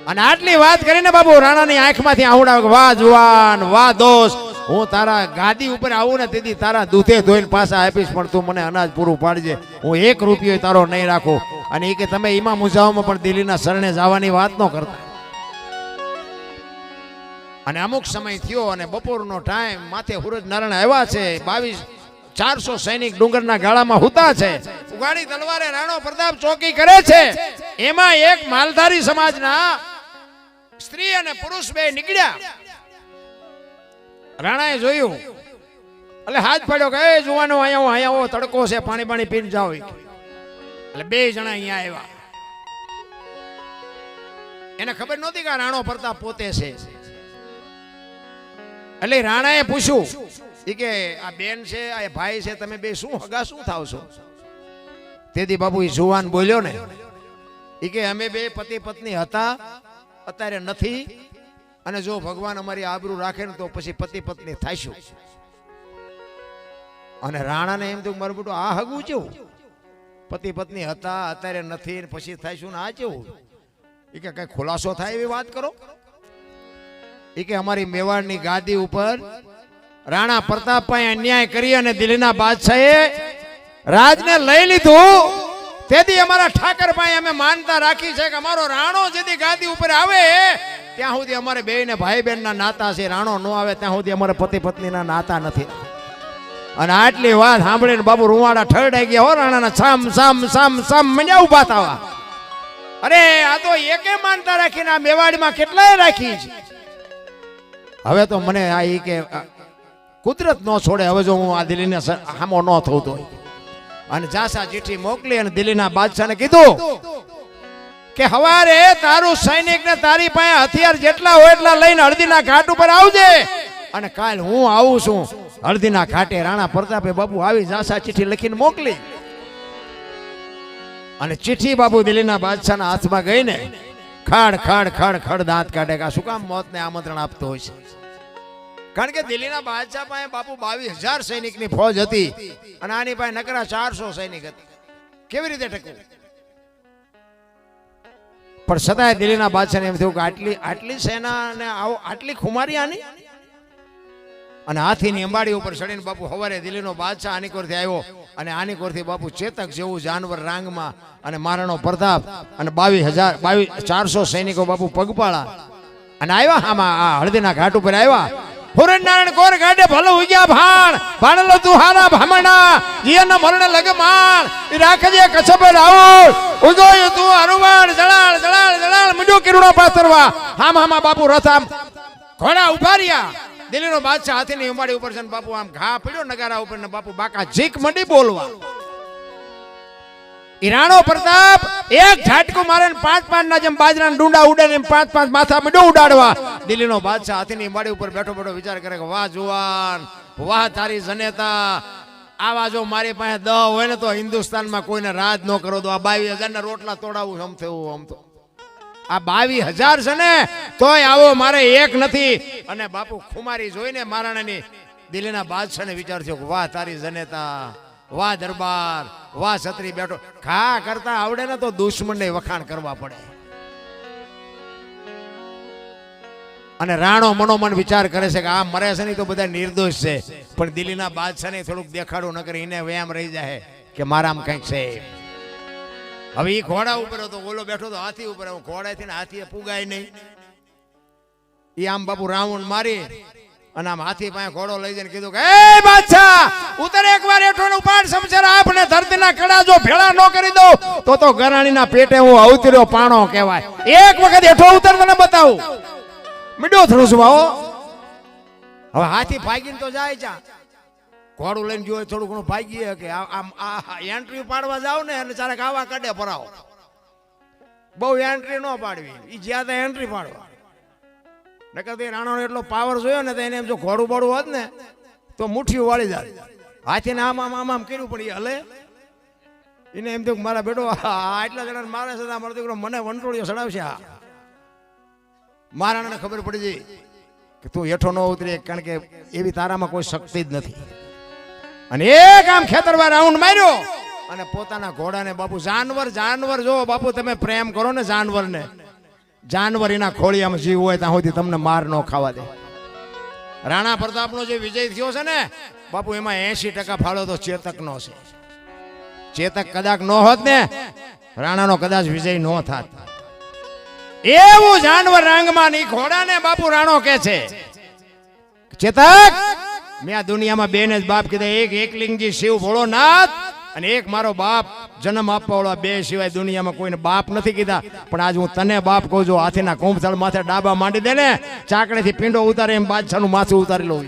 અને આટલી વાત કરીને બાપુ રાણાની આંખમાંથી આહુડા, વાહ જુવાન વાહ દોસ્ત, હું તારા ગાદી ઉપર આવું ને તેથી તારા દૂધે ધોઈને પાછા આપીશ, પણ તું મને અનાજ પૂરું પાડજે. હું 1 રૂપિયો તારો નહીં રાખું. અને એ કે તમે ઈમા મુજાઓમાં પણ દિલ્હીના શરણે જવાની વાત ન કરતા. અને અમુક સમય થયો અને બપોરનો ટાઈમ, માથે સૂરજ નારાયણ આવ્યા છે. 400 સૈનિક ડુંગરના ગાળામાં હુતા છે. ઉગાડી તલવારે રાણો પ્રતાપ ચોકી કરે છે. એમાં એક માલધારી સમાજના સ્ત્રી અને પુરુષ બે નીકળ્યા. રાણાએ જોયું એટલે હાથ પડ્યો કે એ જુવાનો અહીંયા આવો, તડકો છે, પાણી પીને જાઓ. એટલે 2 જણા અહીંયા આવ્યા. એને ખબર નહોતી કે રાણો પ્રતાપ પોતે છે. એટલે રાણાએ પૂછ્યું કે આ બેન છે, આ ભાઈ છે, તમે બે શું હગા શું થાવ છો? તેથી બાપુ એ જુવાન બોલ્યો ને, એ કે અમે બે પતિ પત્ની હતા, અત્યારે નથી. અને જો ભગવાન અમારી આબરૂ રાખે ને તો પછી પતિ પત્ની થાઈશું. અને રાણાને એમ થયું મારું બેટું આ હગું કેવું? પતિ પત્ની હતા, અત્યારે નથી, પછી થાઈશું ને આ કેવું? એ કે કઈ ખુલાસો થાય એવી વાત કરો. એ કે અમારી મેવાડની ગાદી ઉપર રાણા પ્રતાપભાઈ અન્યાય કરી અને દિલ્હીના બાદશાહે રાજને લઈ લીધું. તેથી અમારા ઠાકરભાઈ અમે માનતા રાખી છે કે અમારો રાણો જેથી ગાદી ઉપર આવે ત્યાં સુધી અમારે બેયને ભાઈ બહેનના નાતા છે. રાણો ન આવે ત્યાં સુધી અમારે પતિ પત્નીના નાતા નથી. અને આટલી વાત સાંભળીને બાપુ રૂવાડા ઠરડાઈ ગયા હો રાણાના સામ સામ સામ સામ મને ઉભા થવા. અરે આ તો એકે માનતા રાખીને આ મેવાડીમાં કેટલાય રાખી છે. હવે તો મને આ ઈ કે કુદરત નો છોડે. હવે જો હું આ દિલ્હીને હામો ન થઉં તો અને જાસા ચીઠી મોકલી અને દિલ્હીના બાદશાહને કીધું કે હવારે તારું સૈનિક ને તારી પાસે હથિયાર જેટલા હોય એટલા લઈને હળદીના ઘાટ ઉપર આવજે અને કાલ હું આવું છું હળદીના ઘાટે. રાણા પ્રતાપે બાપુ આવી જાસા ચીઠી લખીને મોકલી અને ચીઠી બાપુ દિલ્હીના બાદશાહના હાથમાં ગઈ ને ખાડ ખાડ ખાડ ખાડ દાંત કાઢે કે શું કામ મોતને આમંત્રણ આપતો હોય છે. કારણ કે દિલ્હીના બાદશાહ પાસે બાપુ 22,000 સૈનિકની ફોજ હતી અને આની પાસે નકરા 400 સૈનિક હતા. કેવી રીતે ટકવું? પણ છતાંય દિલ્હીના બાદશાહને એમ થયું કે આટલી સેનાને આવો આટલી ખુમારી આની. અને હાથીની અંબાડી ઉપર ચડીને બાપુ હવારે દિલ્હીનો બાદશાહ આની કોરથી આવ્યો અને આની કોરથી બાપુ ચેતક જેવું જાનવર રાંગમાં અને મહારાણો પ્રતાપ અને 22,400 સૈનિકો બાપુ પગપાળા અને આવ્યા આમાં આ હળદીના ઘાટ ઉપર આવ્યા. હુરનારાયણ કોર ગાડે ભલો ઉગ્યા ભાણ ભાણલો તુહારા ભામણા જીયન મરણ લગમાણ રાખજે કછબ રાઉળ ઉગોય તું અરુવાણ જળાળ જળાળ જળાળ મુજો કિરણો પાતરવા હામ હામા બાપુ રથ આમ ઘોડા ઉભા રહ્યા. દિલ્હીનો બાદશાહ હાથીની ઉંબાડી ઉપર છે બાપુ આમ ઘા પડ્યો નગારા ઉપર ને બાપુ બાકા ઝીક મંડી બોલવા. રાણો પ્રતાપ એક ઝાટકું મારે 5-5 ના જેમ બાજરાના ડુંડા ઉડે ને 5-5 માથા મડો ઉડાડવા. દિલ્હીનો બાદશાહ હાથીની અંબાડી ઉપર બેઠો બેઠો વિચાર કરે કે વાહ જુવાન વાહ તારી જનેતા. આવા જો મારી પાસે 10 હોય ને તો હિન્દુસ્તાનમાં કોઈને રાજ ન કરો તો આ 22,000 ના રોટલા તોડાવું આમ થયું આમ તો આ 22,000 છે ને તોય આવો મારે એક નથી. અને બાપુ ખુમારી જોઈને મહારાણાની દિલ્હીના બાદશાહને વિચાર થયો કે વાહ તારી જનેતા વાહ દરબાર વાહ છત્રી બેઠો. ખા કરતા આવડે ને તો દુશ્મનને વખાણ કરવા પડે. અને રાણો મનોમન વિચાર કરે છે કે આ મરે છે ને તો બધા નિર્દોષ છે પણ દિલ્હીના બાદશાહને થોડુંક દેખાડું ન કરી એને વ્યાયામ રહી જાય કે મારામાં કંઈક છે. હવે એ ઘોડા ઉપર હતો ઓલો બેઠો તો હાથી ઉપર. ઘોડાથી ને હાથીએ પુગાય નહીં. એ આમ બાપુ રાઉન્ડ મારી અને આમ હાથી પાસે ઘોડો લઈ જઈને કીધું કે એ બાદશાહ ઉતર એકવાર હેઠો ને ઉપાડ સમસર આપને ધરતીના કડા જો ભેળા ન કરી દઉં તો ગરાણીના પેટે હું અવતર્યો પાણો કહેવાય. એક વખત હેઠો ઉતર મને બતાવું. મીડો થડું છું ભાવો. હવે હાથી ભાગીને તો જાય ચા ઘોડું લઈને જોયે થોડું ઘણું ભાગીએ કે આમ આ એન્ટ્રી પાડવા જાવ ને એટલે ચારે આવા કાઢે ભરાવો. બહુ એન્ટ્રી ન પાડવી. એ જ્યાં ત્યાં એન્ટ્રી પાડવા. નકર તે રાણાનો એટલો પાવર જોયો ને તો એને એમ જો ઘોડું બોડું હોત ને તો મુઠ્ઠીઓ વાળી જાય. હાથીને આમ આમ આમ આમ કર્યું પણ એ હલે. એને એમ થયું મારા બેટો આટલા જણા મારે છે મારો દીકરો મને વંટોળીઓ ચડાવશે. આ મહારાણાને ખબર પડી જાય કે તું હેઠો ન ઉતરી કારણ કે એવી તારામાં કોઈ શક્તિ જ નથી. અને એક આમ ખેતરમાં રાઉન્ડ માર્યો અને પોતાના ઘોડાને બાપુ જાનવર જો બાપુ તમે પ્રેમ કરો ને જાનવરને જાનવર એના ખોળિયામાં જીવ હોય ત્યાં સુધી તમને માર ન ખાવા દે. રાણા પ્રતાપનો જે વિજય થયો છે ને બાપુ એમાં 80% ફાળો તો ચેતકનો છે. ચેતક કદાચ ન હોત ને રાણાનો કદાચ વિજય ન થાત. એવું જાનવર રાંગમાં ની ઘોડાને બાપુ રાણો કે છે ચેતક મેં આ દુનિયામાં બેને જ બાપ કીધા. એક એકલિંગજી શિવ ભોળોનાથ અને એક મારો બાપ જન્મ આપવા વાળા બે સિવાય દુનિયામાં કોઈને બાપ નથી કીધા. પણ આજ હું તને બાપ કહું છું. હાથીના કુંભથળ માથે ડાબા માંડી દે ને ચાકડેથી પીંડો ઉતારે એમ બાદશાહનું માથું ઉતારી લો.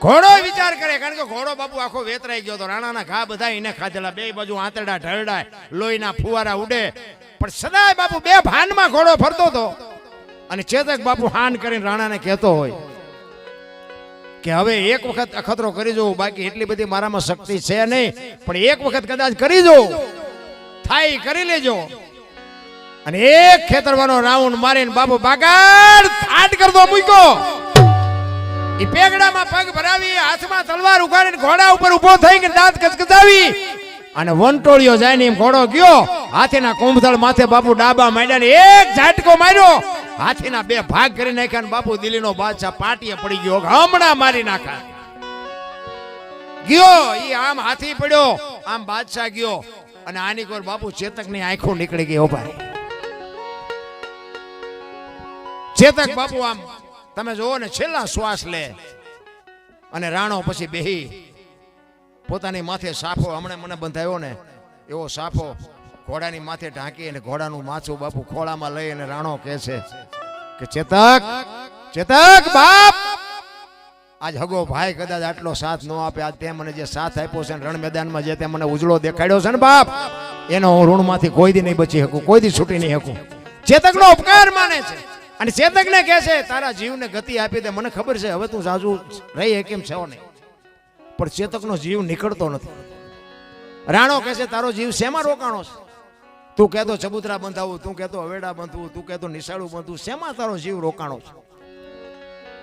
ઘોડો વિચાર કરે કારણ કે ઘોડો બાપુ આખો વેતરાઈ ગયો હતો. રાણાના ઘા બધા એને ખાધેલા. બે બાજુ આંતરડા ઢળડાય લોહીના ફુવારા ઉડે. પણ સદાય બાપુ બે ભાનમાં ઘોડો ફરતો હતો. અને ચેતક બાપુ હાન કરીને રાણાને કહેતો હોય કે હવે એક વખત અખતરો કરી જોઉં. બાકી એટલી બધી મારામાં શક્તિ છે નહીં પણ એક વખત કદાચ કરી જોઉં થાય કરી લેજો. અને એક ખેતરવાનો રાઉન્ડ મારીને બાપુ બાગાડ થાટ કરતો મૂક્યો. એ પેગડામાં પગ ભરાવી હાથમાં તલવાર ઉગાડીને ઘોડા ઉપર ઉભો થઈ કે દાંત કચકચાવી અને વંટોળિયો જાય ને એમ ઘોડો ગયો. હાથીના કુંભથળ માથે બાપુ ડાબા માંડ્યા ને એક ઝાટકો માર્યો. હાથીના 2 ભાગ કરી નાખ્યા ને બાપુ દિલ્હીનો બાદશાહ પાટીએ પડી ગયો. હમણાં મારી નાખા ગયો. ઈ આમ હાથી પડ્યો આમ બાદશાહ ગયો. અને આની કોર બાપુ ચેતકની આંખો નીકળી ગઈ. ઓ ભાઈ ચેતક બાપુ આમ તમે જોવો ને છેલ્લા શ્વાસ લે અને રાણો પછી બેહી પોતાની માથે સાફો હમણાં મને બંધાયો ને એવો સાફો ઘોડાની માથે ઢાંકી અને ઘોડાનું માથું બાપુ ખોળામાં લઈ અને રાણો કહે છે કે ચેતક ચેતક બાપ, આજ હગો ભાઈ કદાચ આટલો સાથ ન આપે, આજ તે મને જે સાથ આપ્યો છે રણ મેદાનમાં જે તે મને ઉજળો દેખાડ્યો છે ને બાપ, એનો હું ઋણમાંથી કોઈ દી નહીં બચી શકું, કોઈ દી છૂટી નહીં શકું. ચેતકનો ઉપકાર માને છે અને ચેતકને કહે છે તારા જીવને ગતિ આપી દે. મને ખબર છે હવે તું સાજુ રહી કેમ છે નહીં, પણ ચેતકનો જીવ નીકળતો નથી. રાણો કહે છે તારો જીવ શેમાં રોકાણો છે? તું કહેતો ચબૂતરા બંધાવું, તું કહેતો હવેડા બાંધવું, તું કહેતો નિશાળું બાંધવું, શેમાં તારો જીવ રોકાણો છે?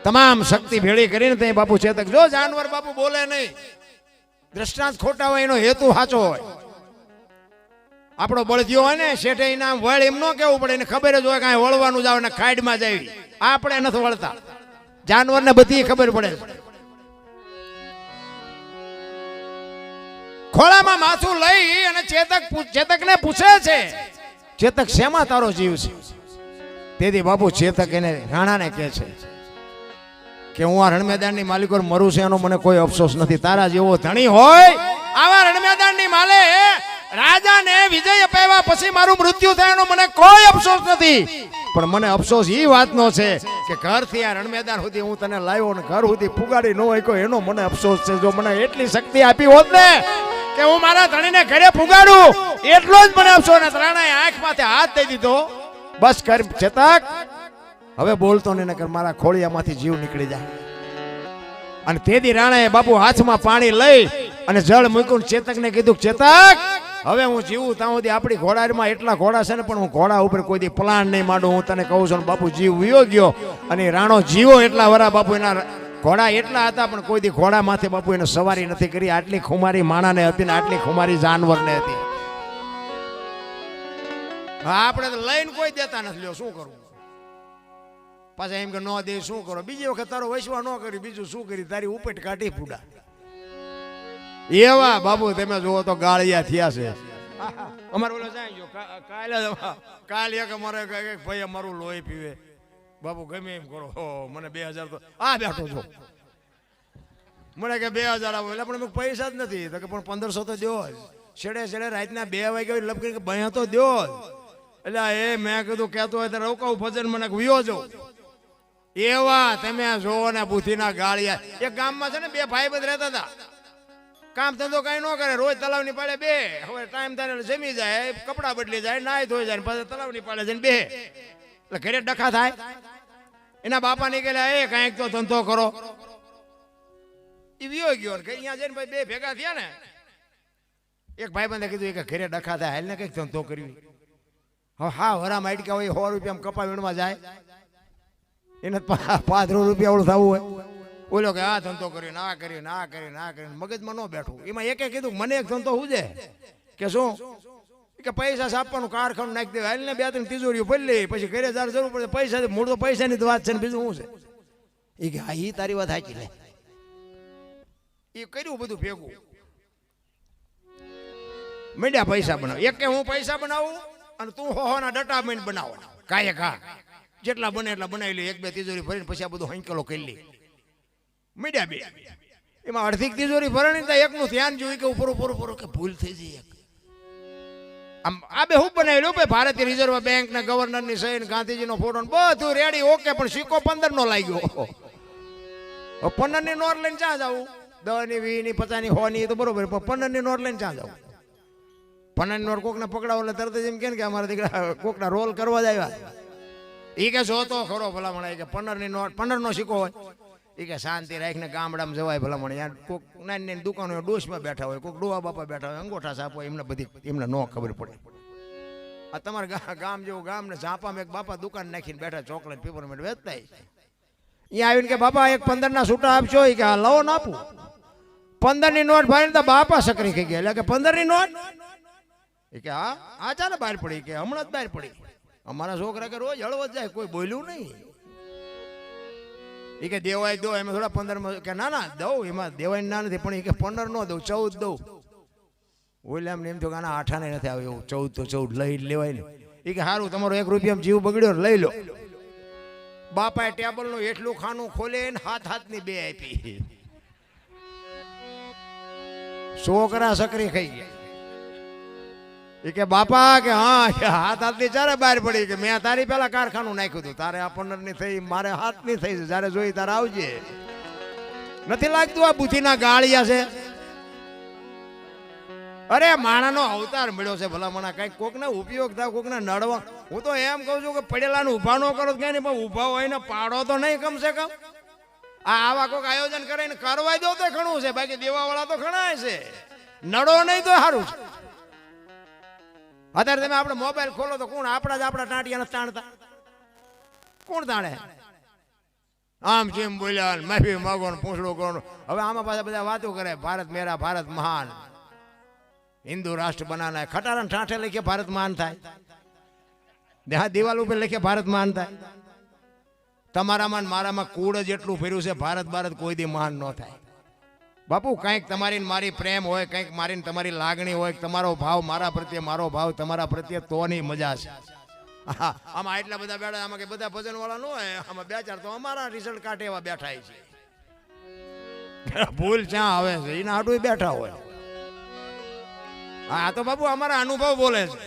તમામ શક્તિ ભેળી કરીને તે બાપુ ચેતક જો જાનવર બાપુ બોલે નહીં, દ્રષ્ટાંત ખોટા હોય એનો હેતુ સાચો હોય. આપણો બળદિયો હોય ને શેઠે ઇનામ વળ એમ ન કેવું પડે, એને ખબર જ હોય કાંઈ વળવાનું જાવ ને ખાડમાં જાય, આપણે નથી વળતા, જાનવરને બધી ખબર પડે. ખોળામાં માથું લઈ અને ચેતકને પૂછે છે ચેતક શેમાં તારો જીવ છે? તેથી બાપુ ચેતક એને રાણાને કહે છે કે હું આ રણમેદાનની માલિકો મરું છે એનો મને કોઈ અફસોસ નથી. તારા જેવો ધણી હોય આવા રણમેદાનની માલે રાજાને વિજય અપાવ્યા પછી મારું મૃત્યુ થાય એનો મને કોઈ અફસોસ નથી, પણ મને અફસોસ એ વાતનો છે કે ઘરથી આ રણમેદાન સુધી હું તને લાવ્યો ને ઘર સુધી પુગાડી ન હોય એનો મને અફસોસ છે. જો મને એટલી શક્તિ આપી હોત ને કે હું મારા ધણીને ઘરે પુગાડું, એટલો જ મને અફસોસ ને. રાણાએ આંખમાંથી હાથ દઈ દીધો, બસ કર ચેતક, હવે બોલતો ને નકર મારા ખોળિયામાંથી જીવ નીકળી જાય. અને તેથી રાણાએ બાપુ હાથમાં પાણી લઈ અને જળ મૂક્યું, ચેતકને કીધું ચેતક હવે હું જીવું ત્યાં સુધી આપણી ઘોડામાં એટલા ઘોડા છે ને પણ હું ઘોડા ઉપર કોઈ દી પ્લાન નહીં માંડું. હું તને કહું છું બાપુ જીવ વિયો ગયો અને રાણો જીવો એટલા વરા બાપુ એના ઘોડા એટલા હતા પણ કોઈ દી ઘોડા માથે બાપુ એને સવારી નથી કરી. આટલી ખુમારી માણાને હતી ને આટલી ખુમારી જાનવરને હતી. આપણે તો લઈને કોઈ દેતા નથી, લ્યો શું કરવું? પાછા એમ કે ન દે શું કરો? બીજી વખત તારો વૈશ્વા ન કરી, બીજું શું કરી? તારી ઉપેટ કાઢી ફૂડા. એવા બાબુ તમે જોવો તો ગાળિયા થયા છે. અમારે ઓલો જાય કાલે એક અમારે ભાઈ અમારું લોહી પીવે, બાબુ ગમે એમ કરો મને 2000 તો આ બેઠો છો, મને કે 2000 આવો એટલે પણ પૈસા જ નથી તો કે પણ 1500 તો દો જ. છેડે રાતના 2 વાગ્યા લપ કરીને બયા તો દો જ. એટલે એ મેં કીધું કહેતો હોય તો રોકાવું ભજન મને વિયો જાઉં. એવા તમે જોવો ને બુદ્ધિના ગાળિયા. એક ગામમાં છે ને 2 ભાઈબંધ રહેતા હતા, કામ ધંધો કઈ ન કરે, રોજ તલાવની પાડે બે. હવે ટાઈમ થાય જમી જાય, કપડા બદલી જાય, નાય ધોઈ જાય, પાછા તલાવની પાડે જઈને બે. એટલે ઘરે ડખા થાય. એના બાપા નીકળ્યા એ કઈક તો ધંધો કરો. એ વિયો ગયો અહીંયા જઈને ભાઈ 2 ભેગા થયા ને. એક ભાઈબંધે કીધું કે ઘરે ડખા થાય હાલ ને કઈક ધંધો કરવી. હવે હા વરા માઇટકા હોય 100 રૂપિયા કપા વીણમાં જાય, એને 5 રૂપિયા ઓળું થવું હોય. બોલો કે આ ધંધો કર્યો, ના કર્યો, ના કર્યો, ના કર્યો, મગજમાં ન બેઠું. એમાં એકે કીધું મને એક ધંધો શું છે કે શું કે પૈસા છાપવાનું કારખાનું નાખી દે, હાલ ને 2-3 તિજોરીઓ ભરી લે, પછી ઘરે જાર જરૂર પડે પૈસા, મૂળ તો પૈસાની વાત છે ને બીજું શું છે? એ કે હા એ તારી વાત સાચી લે. એ કર્યું બધું ભેગું, મીડિયા પૈસા બનાવ. એક કે હું પૈસા બનાવું અને તું હોના ડટામેન્ટ બનાવો, કાંઈ કા જેટલા બને એટલા બનાવી લે. 1-2 તિજોરી ભરીને પછી આ બધું હંકેલો કરી લે. મીડિયા 2 એમાં અડધી તિજોરી ભરણી તો એકનું ધ્યાન જોયું કે ઉપર કે ભૂલ થઈ જાય. આમ આ બે હું બનાવી લો ભાઈ, ભારતીય રિઝર્વ બેંક ને ગવર્નર ની સહી ને ગાંધીજીનો ફોટો બધું રેડી ઓકે, પણ સિક્કો 15 નો લાગ્યો. 15 ની નોટ લઈને ક્યાં જવું? 10 ની 20 ની 50 ની 100 ની તો બરોબર, પણ 15 ની નોટ લઈને ક્યાં જવું? 15 ની નોટ કોકને પકડાવો એટલે તરત જ એમ કે અમારા દીકરા કોકના રોલ કરવા જ આવ્યા. એ કે જોતો ખરો ભલામણ કે 15 ની નોટ 15 નો સિક્કો હોય. એ કે શાંતિ રાખીને ગામડામાં જવાય ભલામણ. યાર કોક નાની નાની દુકાનો ડોશમાં બેઠા હોય, કોક ડોવા બાપા બેઠા હોય, અંગોઠા સાપ હોય, એમને બધી એમને ન ખબર પડે. આ તમારા ગામ જેવું ગામ ને ઝાપામાં એક બાપા દુકાન નાખીને બેઠા, ચોકલેટ પેપરમેન્ટ વેચતા. અહીંયા આવીને કે બાપા એક 15 ના છૂટા આપશો? કે હા લવો ને આપું. 15 ની નોટ ભાઈ તો બાપા સકરી ખાઈ ગયા. એટલે કે 15 ની નોટ? એ કે હા ચાલે બહાર પડી, કે હમણાં જ બહાર પડી. અમારા છોકરા કે રોજ હળવો જાય, કોઈ બોલ્યું નહીં. એ કે દેવાય દો, એમાં થોડા 15 કે ના દઉં, એમાં દેવાય ના નથી, પણ એ કે 15 નો દઉં, 14 દઉં. ઓલે એમ એમ તો કે આના 8 નથી આવે એવું, 14 તો 14 લઈ લેવાય ને. એ કે સારું તમારો 1 રૂપિયામાં જીવ બગડ્યો લઈ લો. બાપાએ ટેબલ નું એટલું ખાનું ખોલે ને હાથની 2 આપી. છોકરા સકરી ખાઈ ગયા. એ કે બાપા કે હા હાથ હાથની ચારે બહાર પડી કે મેં તારી પેલા કારખાનું નાખ્યું હતું, તારે આ 15 ની થઈ, મારે 7 ની થઈ છે, જયારે જોઈ તારે આવજે. નથી લાગતું આ બુદ્ધિના ગાળિયા છે? અરે માણાનો અવતાર મળ્યો છે ભલામણા, કઈક કોક ને ઉપયોગ થાય, કોક ને નડવા. હું તો એમ કઉ છું કે પડેલાનું ઉભા નો કરો કઈ નહીં, પણ ઉભા હોય ને પાડો તો નહીં કમસે કમ. આવા કોઈક આયોજન કરીને કરવા દો તો ઘણું છે, બાકી દેવા વાળા તો ઘણા છે, નડો નહીં તો સારું છે. અત્યારે તમે આપણે મોબાઈલ ખોલો તો કોણ આપણા જ આપણા ટાંટિયા તાણતા? કોણ તાણે? આમ જેમ બોલ્યા માફી માગો ને પૂછડું કરો. હવે આમાં પાછા બધા વાતો કરે, ભારત મેરા, ભારત મહાન, હિન્દુ રાષ્ટ્ર બનાના. ખટારા ઠાઠે લખે ભારત મહાન થાય, દિવાલ ઉપર લખે ભારત મહાન થાય. તમારામાં મારામાં કૂડ જ એટલું ફેર્યું છે, ભારત ભારત કોઈ દી મહાન ન થાય. બાપુ કંઈક તમારી મારી પ્રેમ હોય, કંઈક મારી તમારી લાગણી હોય, તમારો ભાવ મારા પ્રત્યે, મારો ભાવ તમારા પ્રત્યે, તોની મજા છે. આમાં એટલા બધા બેઠા, આમાં કે બધા ભજન વાળા ન હોય, આમાં 2-4 તો અમારા રિઝલ્ટ કાઢે એવા બેઠા છે. ભૂલ ક્યાં આવે છે એના હાટું બેઠા હોય. હા તો બાપુ અમારા અનુભવ બોલે છે.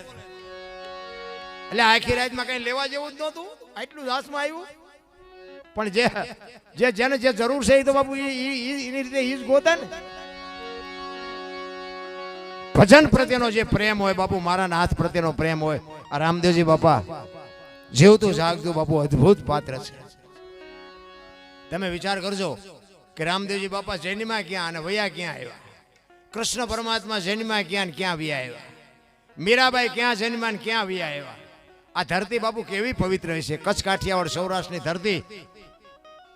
એટલે આખી રાતમાં કઈ લેવા જેવું જ નહોતું, આટલું જ હાથમાં આવ્યું. પણ જેને જે જરૂર છે એ તો બાપુ એની રીતે ઈ જ ગોતે ને. ભજન પ્રત્યેનો જે પ્રેમ હોય બાપુ, મારા હાથ પ્રત્યેનો પ્રેમ હોય, આ રામદેવજી બાપા જીવતું જાગતું બાપુ અદ્ભુત પાત્ર છે. તમે વિચાર કરજો કે રામદેવજી બાપા જૈનમાં ક્યાં અને વયા ક્યાં આવ્યા, કૃષ્ણ પરમાત્મા જન્મ્યા ક્યાં ક્યાં વ્યા આવ્યા, મીરાબાઈ ક્યાં જન્મ્યા ને ક્યાં વ્યા આવ્યા. આ ધરતી બાપુ કેવી પવિત્ર છે, કચ્છ કાઠિયાવાડ સૌરાષ્ટ્રની ધરતી.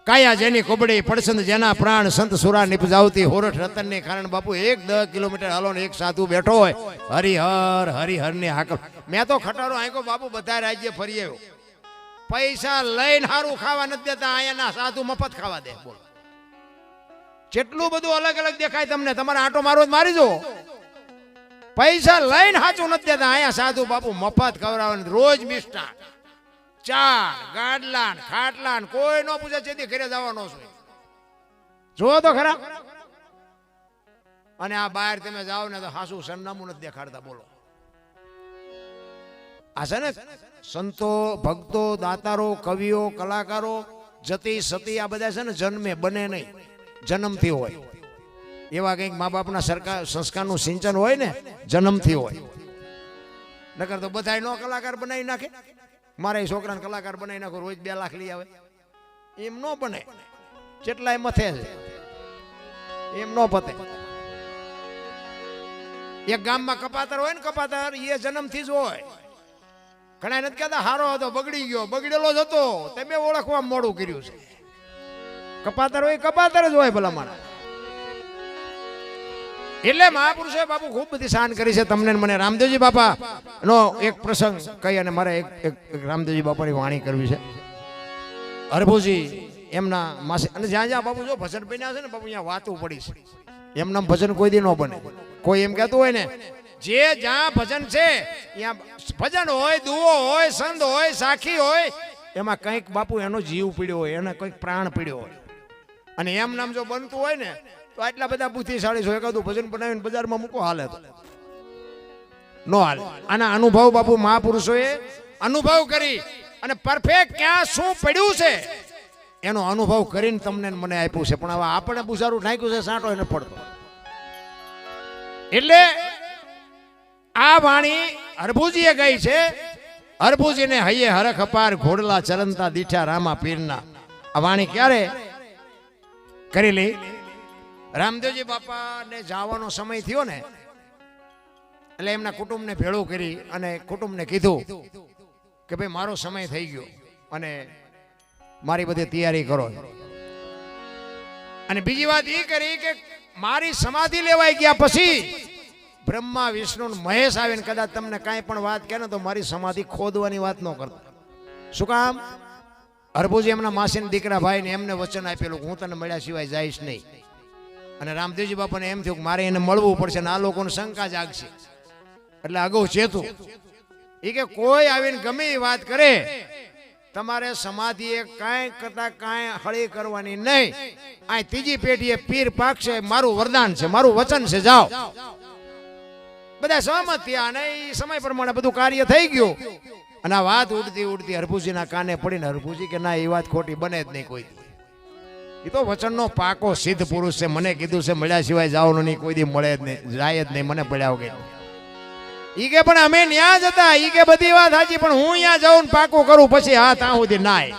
કાયા જેની કોબડી, પડસંદ જેના પ્રાણ, સંત સુરા નિપજાવતી, હોરઠ રતનને કારણ બાપુ 10 કિલોમીટર હાલો ને એક સાધુ બેઠો હોય, હરિહર હરિહર ની હાકલ. મેં તો ખટારો આંકો બાપુ બધા રાજ્ય ફરી આવ્યો, પૈસા લઈને સારું ખાવા નથી દેતા, અહીંયાના સાધુ મફત ખાવા દે. બોલો જેટલું બધું અલગ અલગ દેખાય તમને, તમારે આંટો મારો મારી જો, પૈસા લઈને સાચું નથી દેતા. અહીંયા સાધુ બાપુ મફત ખવડાવે, રોજ મિષ્ટાન, ચા, ગાડલા, ખાટલા, કોઈ નો પૂછે છે ઘરે જવાનો છે. જો તો ખરા. અને આ બહાર તમે જાઓ ને તો હાસુ સરનામું નથી દેખાડતા. બોલો આ છે ને સંતો, ભક્તો, દાતારો, કવિઓ, કલાકારો, જતી સતી, આ બધા છે ને જન્મે બને નહીં, જન્મથી હોય. એવા કંઈક મા બાપના સંસ્કારનું સિંચન હોય ને, જન્મથી હોય. નકર તો બધા નો કલાકાર બનાવી નાખે. મારા છોકરાને કલાકાર બનાવી નાખો, રોજ 2 લાખ લઈ આવે, એમ નો બને. જેટલા મથે છે એમ નો પતે. એક ગામમાં કપાતર હોય ને, કપાતર એ જન્મથી જ હોય. ઘણા નથી કહેતા હારો હતો બગડી ગયો, બગડેલો જ હતો, તમે ઓળખવા મોડું કર્યું છે. કપાતર હોય કપાતર જ હોય ભલામણ. એટલે મહાપુરુષે બાપુ ખૂબ બધી શાન કરી છે તમને મને. રામદેવજી બાપા નો એક પ્રસંગ કહી અને મારે એક રામદેવજી બાપાની વાણી કરવી છે. હરભુજી એમના માસે, અને જ્યાં જ્યાં બાપુ જો ભજન બન્યા છે ને બાપુ, અહીંયા વાતું પડી છે. એમના ભજન કોઈ દી ન બને. કોઈ એમ કહેતું હોય ને, જે જ્યાં ભજન છે ત્યાં ભજન હોય, દુઓ હોય, સંત હોય, સાખી હોય, એમાં કંઈક બાપુ એનો જીવ પીડ્યો હોય, એને કંઈક પ્રાણ પીડ્યો હોય. અને એમ નામ જો બનતું હોય ને તો આટલા બધા બુદ્ધિશાળી છો, એકાદું ભજન બનાવીને બજારમાં મૂકો હાલે તો નો હાલે. આના અનુભવ બાપુ મહાપુરુષોએ અનુભવ કરી અને પરફેક્ટ ક્યાં શું પડ્યું છે એનો અનુભવ કરીને તમને મને આપ્યું છે. પણ હવે આપણે બુસારું નાખ્યું છે, સાંટો એને પડતો. એટલે આ વાણી હરભુજીએ ગઈ છે. હરભુજીને હૈયે હરખ અપાર, ઘોડલા ચરંતા દીઠા રામા પીરના. આ વાણી ક્યારે કરી લી? રામદેવજી બાપા ને જવાનો સમય થયો ને એટલે એમના કુટુંબને ભેળું કરી અને કુટુંબને કીધું કે ભાઈ મારો સમય થઈ ગયો અને મારી બધી તૈયારી કરો. અને બીજી વાત એ કરી કે મારી સમાધિ લેવાઈ ગયા પછી બ્રહ્મા, વિષ્ણુ, મહેશ આવીને કદાચ તમને કાંઈ પણ વાત કહે ને તો મારી સમાધિ ખોદવાની વાત ન કરતા. શું કામ? હરભુજી એમના માસીના દીકરા ભાઈ ને એમને વચન આપેલું હું તને મળ્યા સિવાય જઈશ નહીં. અને રામદેવજી બાપાને એમ થયું કે મારે એને મળવું પડશે ને આ લોકોને શંકા જાગશે, એટલે અગાઉ ચેતું. એ કે કોઈ આવીને ગમે એ વાત કરે તમારે સમાધિએ કાંઈ કરતા કાંઈ હળી કરવાની નહીં. આ ત્રીજી પેઢીએ પીર પાકશે, મારું વરદાન છે, મારું વચન છે, જાઓ. બધા સહમત થયા અને એ સમય પ્રમાણે બધું કાર્ય થઈ ગયું. અને આ વાત ઉડતી ઉડતી હરભુજીના કાને પડીને હરભુજી કે ના, એ વાત ખોટી બને જ નહીં કોઈ. એ તો વચનનો પાકો સિદ્ધ પુરુષ છે. મને કીધું છે મળ્યા સિવાય જવાનું નહીં, કોઈ દી મળે જ નહીં, જાય જ નહીં, મને પડ્યા વગર. ઈ કે પણ અમે ન્યા જ હતા. ઈ કે બધી વાત સાચી, પણ હું અહીંયા જાઉં ને પાકું કરું પછી હા ત્યાં સુધી નાય.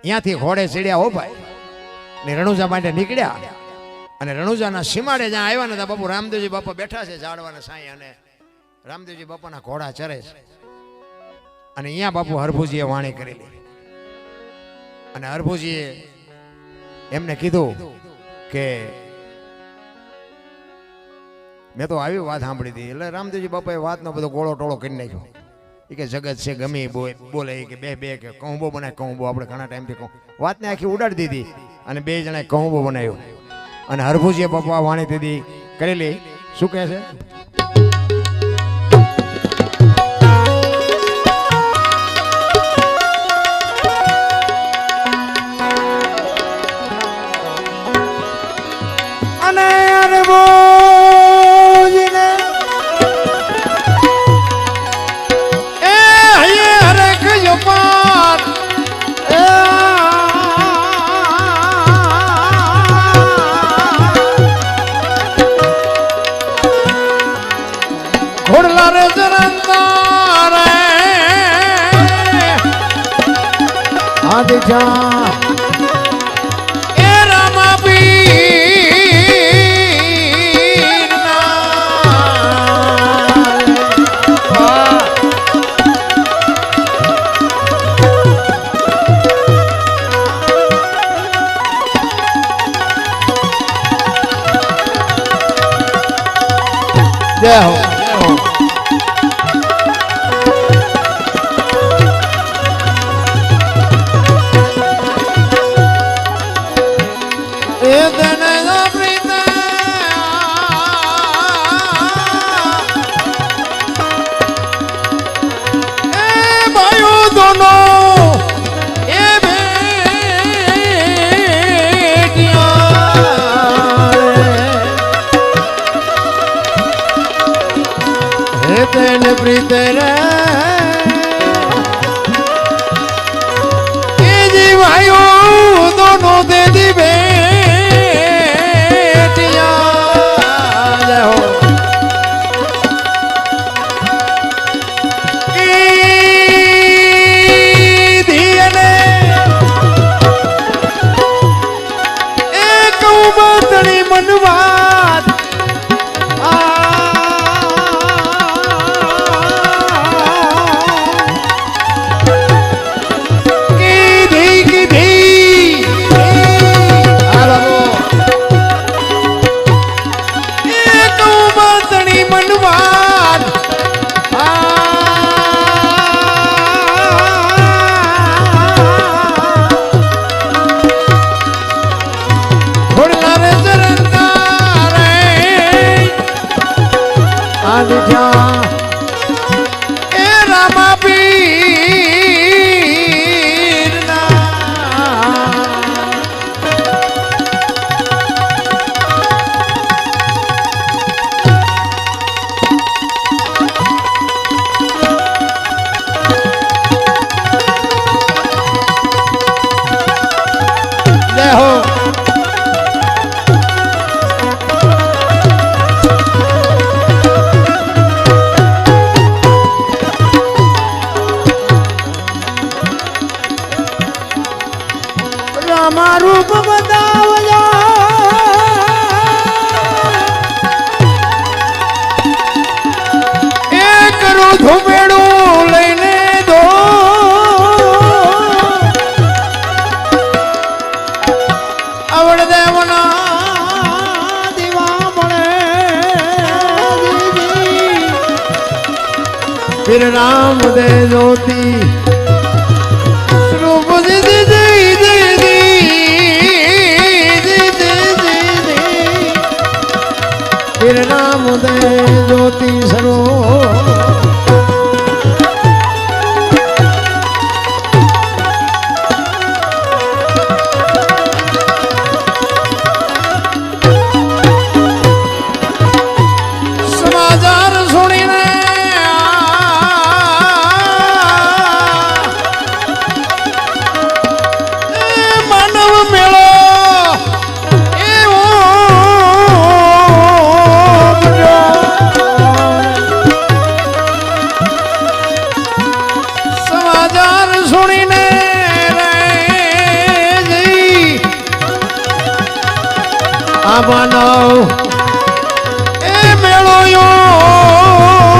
અહીંયાથી ઘોડે ચડ્યા હો ભાઈ ને રણુજા માટે નીકળ્યા. અને રણુજાના સીમાડે જ્યાં આવ્યા ને બાપુ રામદેવજી બાપા બેઠા છે ઝાડવાના સાંઈ, અને રામદેવજી બાપાના ઘોડા ચરે છે. અને અહીંયા બાપુ હરભુજીએ વાણી કરેલી. અને હરભુજીએ એમને કીધું કે મેં તો આવી વાત સાંભળી હતી. એટલે રામદેવજી બાપાએ વાતનો બધો ગોળો ટોળો કરી નાખ્યો. એ કે જગત છે ગમે બોલે કે બે કે કહુંબો બનાય, કહુંબો આપણે ઘણા ટાઈમથી વાતને આખી ઉડાડી દીધી અને બે જણાએ કહુંબો બનાવ્યો. અને હરભુજીએ બાપા વાણી દીધી કરેલી. શું કહે છે? જય હો. फिर राम दे ज्योति स्वरूप फिर राम दे ज्योति स्वरूप બાબાનો એ મેળો યોગજો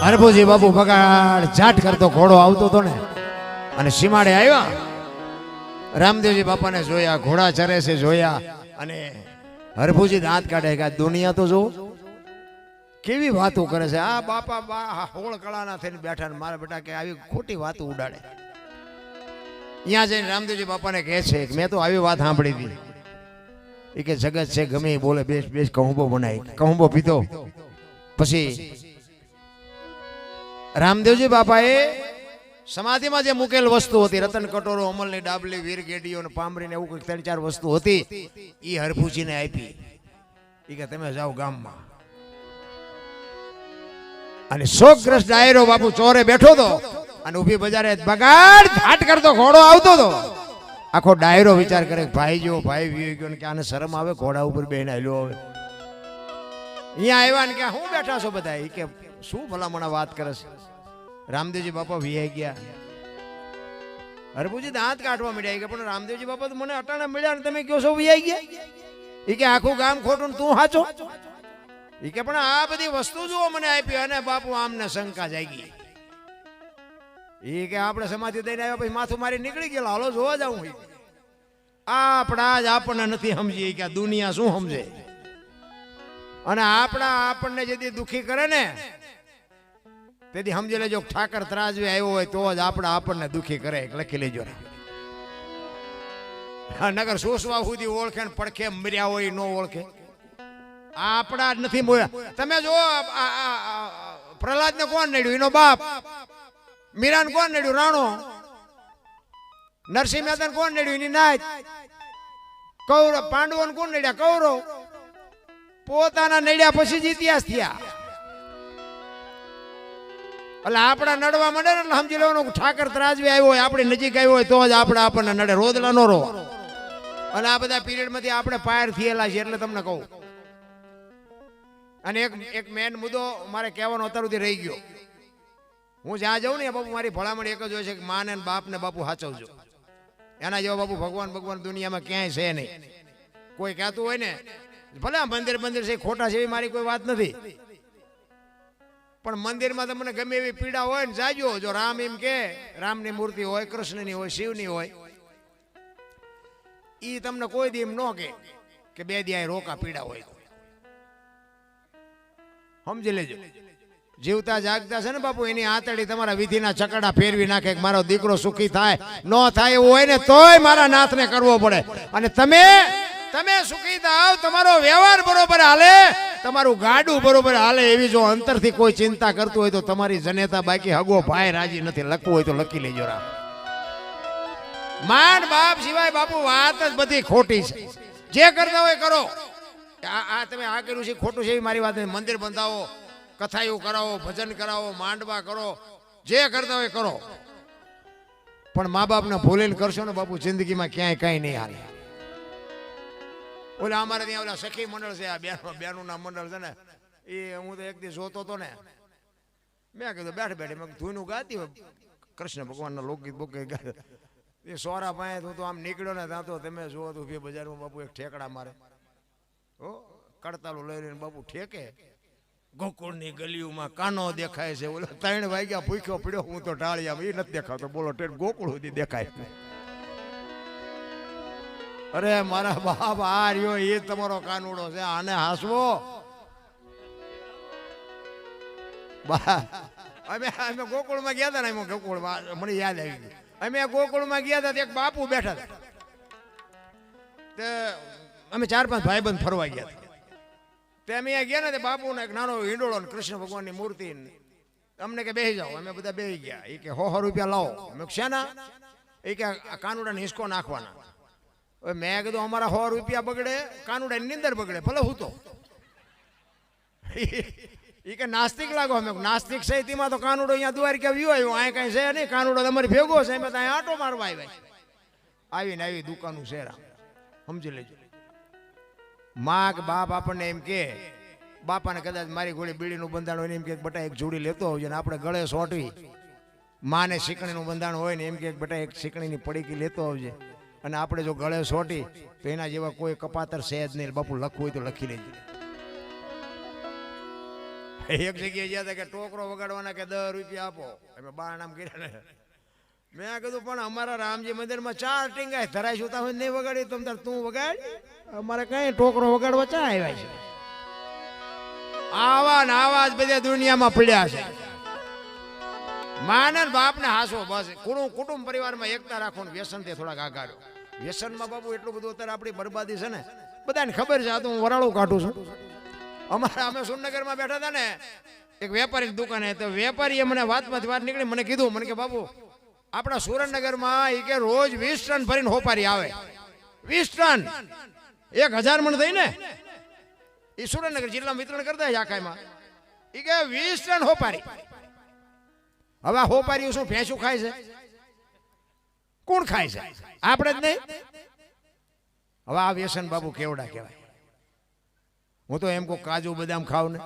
હરભુજી બાપુ બગાડ જાટ કરતો ઘોડો આવતો હતો ને અને સીમાડે આવ્યા. રામદેવજી બાપાને જોયા, ઘોડા ચરે છે જોયા અને હરભુજી દાંત કાઢે કે આ દુનિયા તો જો કેવી વાતો કરે છે. આ બાપા હોળ કળાના થઈને બેઠા ને મારા બેટા કે આવી ખોટી વાતો ઉડાડે. અહીંયા જઈને રામદેવજી બાપાને કહે છે કે મેં તો આવી વાત સાંભળી હતી એ કે જગત છે ગમે એ બોલે બેસ બેસ કહુંબો બનાવી કહુંબો પીધો. પછી રામદેવજી બાપાએ સમાધિમાં જે મૂકેલ વસ્તુ હતી રતન કટોરો, અમલની ડાબલી, વીર ગેડીઓ ને પામરીને એવું કંઈક 3-4 વસ્તુ હતી એ હરભુજીને આપી. એ કે તમે જાઓ ગામમાં. અને શોકગ્રસ્ત ડાયરો બાપુ ચોરે બેઠો હતો અને ઊભી બજારે બગાડ ઘાટ કરતો ઘોડો આવતો હતો. આખો ડાયરો વિચાર કરે ભાઈ જો ભાઈ વી ગયો ને કે આને શરમ આવે ઘોડા ઉપર બેન આલ્યો હવે. અહીંયા આવ્યા ને કે હું બેઠા છો બધા એ કે શું ભલામણા વાત કરે છે. રામદેવજી બાપા વિયાઈ ગયા. હરભુજી દાંત કાઢવા મળ્યા કે પણ રામદેવજી બાપા તો મને અટાણા મળ્યા ને તમે કયો છો વિયાઈ ગયા. એ કે આખું ગામ ખોટું તું સાચો. એ કે પણ આ બધી વસ્તુ જુઓ મને આપી અને બાપુ આમને શંકા જાગી. એ કે આપણે સમાધિ દઈને આવ્યા પછી માથું મારી નીકળી ગયેલા હાલો જોવા જાઉં. આપણા જ આપણને નથી સમજી કે આ દુનિયા શું સમજે અને આપણને જેથી દુખી કરે ને તેથી સમજી લેજો ઠાકર ત્રાજવે આવ્યો હોય તો જ આપણને દુખી કરે. લખી લેજો. નગર સુસવા સુધી ઓળખે ને પડખે મર્યા હોય ન ઓળખે. આપણા જ નથી બોલ્યા. તમે જો પ્રહલાદ ને કોણ નડ્યું એનો બાપ, મીરાને કોણ નડ્યું રાણો, નરસિંહ મહેતા કોણ નડ્યું એની નાત, કૌરવ પાંડવોને કોણ નડ્યા કૌરવ. પોતાના નડ્યા પછી જ ઇતિહાસ થયા. એટલે આપણા નડવા માંડે ને એટલે સમજી લેવાનું ઠાકર ત્રાજવી આવ્યો હોય આપણી નજીક આવ્યો હોય તો જ આપણને નડે. રોદલા નો રો. અને આ બધા પીરિયડ માંથી આપણે પાયર થયેલા છે એટલે તમને કહું. અને એક મેન મુદ્દો મારે કહેવાનો અત્યાર સુધી રહી ગયો. હું જ્યાં જાઉં ને બાપુ મારી ભલામણ એક જ હોય છે કે માને બાપ ને બાપુ સાચવજો. એના જેવા બાપુ ભગવાન દુનિયામાં ક્યાંય છે નહીં. કોઈ કહેતું હોય ને ભલે મંદિર છે ખોટા છે એવી મારી કોઈ વાત નથી, પણ મંદિરમાં તમને ગમે એવી પીડા હોય ને જાજો. જો રામ એમ કે રામની મૂર્તિ હોય, કૃષ્ણની હોય, શિવની હોય, ઈ તમને કોઈ દી એમ ન કે 2 દી રોકા પીડા હોય. સમજી લેજો. જીવતા જાગતા છે ને બાપુ એની આતડી તમારા વિધિના ચકડા ફેરવી નાખે કે મારો દીકરો સુખી થાય. ન થાય એવું હોય ને તોય મારા નાથને કરવો પડે. અને તમે સુખી થાવ, તમારો વ્યવહાર બરોબર હાલે, તમારું ગાડું બરોબર હાલે એવી જો અંતરથી કોઈ ચિંતા કરતું હોય તો તમારી જનેતા બાકી હગો ભાઈ રાજી નથી. લખવું હોય તો લખી લેજો. રામ માન બાપ સિવાય બાપુ વાત જ બધી ખોટી છે. જે કરતા હોય કરો. આ તમે આ કર્યું છે ખોટું છે એવી મારી વાત નથી. મંદિર બંધાવો, કથાયું કરાવો, ભજન કરાવો, માંડવા કરો, જે કરતા હોય કરો, પણ મા બાપને ભૂલીને કરશો ને બાપુ જિંદગીમાં ક્યાંય કઈ નહીં હાલે. ઓલા અમારે ત્યાં ઓલા સખી મંડળ છે, આ બેનું ના મંડળ છે ને, એ હું તો એક દી જોતો હતો ને, મેં કીધું બેઠ મેં ધૂનું ગાતી હોય કૃષ્ણ ભગવાનના લોકગીત બોકગીત ગાતા. એ સોરા પાસે હું તો આમ નીકળ્યો ને ત્યાં તો તમે જુઓ તો બજારમાં બાપુ એક ઠેકડા મારે. હો કડતાલું લઈ લઈને બાપુ ઠેકે. ગોકુળની ગલીઓમાં કાનો દેખાય છે. ઓલો 3 વાગ્યા ભૂખ્યો પડ્યો હું તો ટાળિયા એ નથી દેખાતો. બોલો ગોકુળ સુધી દેખાય. અરે મારા બાપ આ રહ્યો એ તમારો કાનુડો છે, આને હાસવો. અમે ગોકુળમાં ગયા હતા ને, ગોકુળમાં મને યાદ આવી ગયું. અમે ગોકુળમાં ગયા હતા એક બાપુ બેઠા હતા. અમે 4-5 ભાઈબંધ ફરવા ગયા હતા. તે અમે અહીંયા ગયા ને તે બાપુને એક નાનો હિંડોળો ને કૃષ્ણ ભગવાનની મૂર્તિ અમને કે બેસી જાઓ. અમે બધા બેસી ગયા. એ કે 100 રૂપિયા લાવો. અમે શેના? એ કે કાનુડાને હિસકો નાખવાના. હવે મેં કીધું અમારા 100 રૂપિયા બગડે, કાનુડાની નીંદર બગડે, ભલે હું તો એ કે નાસ્તિક લાગો. અમે નાસ્તિક છે તેમાં તો કાનુડો અહીંયા દ્વારકા વ્યુ આવ્યો, અહીંયા કઈ છે નહીં. કાનુડો તમારી ભેગો છે, અમે ત્યાં આટો મારવા આવ્યા. આવીને આવી દુકાનું શેરા સમજી લેજો. માં કે બાપ આપણને એમ કે, બાપાને કદાચ મારી ગોળી બીડીનું બંધાણ હોય ને એમ કે બટા એક જોડી લેતો આવજો ને આપણે ગળે સોંટવી. માને શીકણીનું બંધાણ હોય ને એમ કે બટા એક શીકણીની પડીકી લેતો આવજે. અને આપણે જો ગળે સોટી તો એના જેવા કોઈ કપાતર સહેજ નહીં. બાપુ લખવું હોય તો લખી લેજો. એક જગ્યાએ ગયા હતા કે ટોકરો વગાડવાના કે 10 રૂપિયા આપો. અમે બારણામ કર્યા ને મેં કીધું પણ અમારા રામજી મંદિરમાં 4 ટીંગાય ધરાય સુતા હોય નહીં વગાડી તમ તાર તું વગાડ. અમારે કઈ ટોકરો વગાડવા ચા આવ્યા છે? આવા ને આવા જ બધા દુનિયામાં પડ્યા છે. માને બાપ ને હાસો બસ. કુટુંબ પરિવારમાં એકતા રાખો ને વ્યસન થી થોડાક આગાડો. વ્યસનમાં બાપુ એટલું બધું અત્યારે આપણી બરબાદી છે ને, બધાને ખબર છે. આ તો હું વરાળું કાઢું છું. અમે સુરનગરમાં બેઠા હતા ને, એક વેપારી દુકાને, તો વેપારીએ મને વાતમાંથી વાત નીકળી. મને કીધું, મને કે બાપુ આપણા સુરેન્દ્રનગરમાં એ કે રોજ 20 ટન ભરીને હોપારી આવે. 20 ટન 1000 મણ થઈ ને, એ સુરેન્દ્રનગર જિલ્લામાં વિતરણ કરતા છે આખામાં. એ કે 20 ટન હોપારી. હવે આ હોપારીઓ શું ભેંસું ખાય છે? કોણ ખાય છે? આપણે જ નહીં. હવે આ વ્યસન બાપુ કેવડા કહેવાય. હું તો એમ કહું કાજુ બદામ ખાવ ને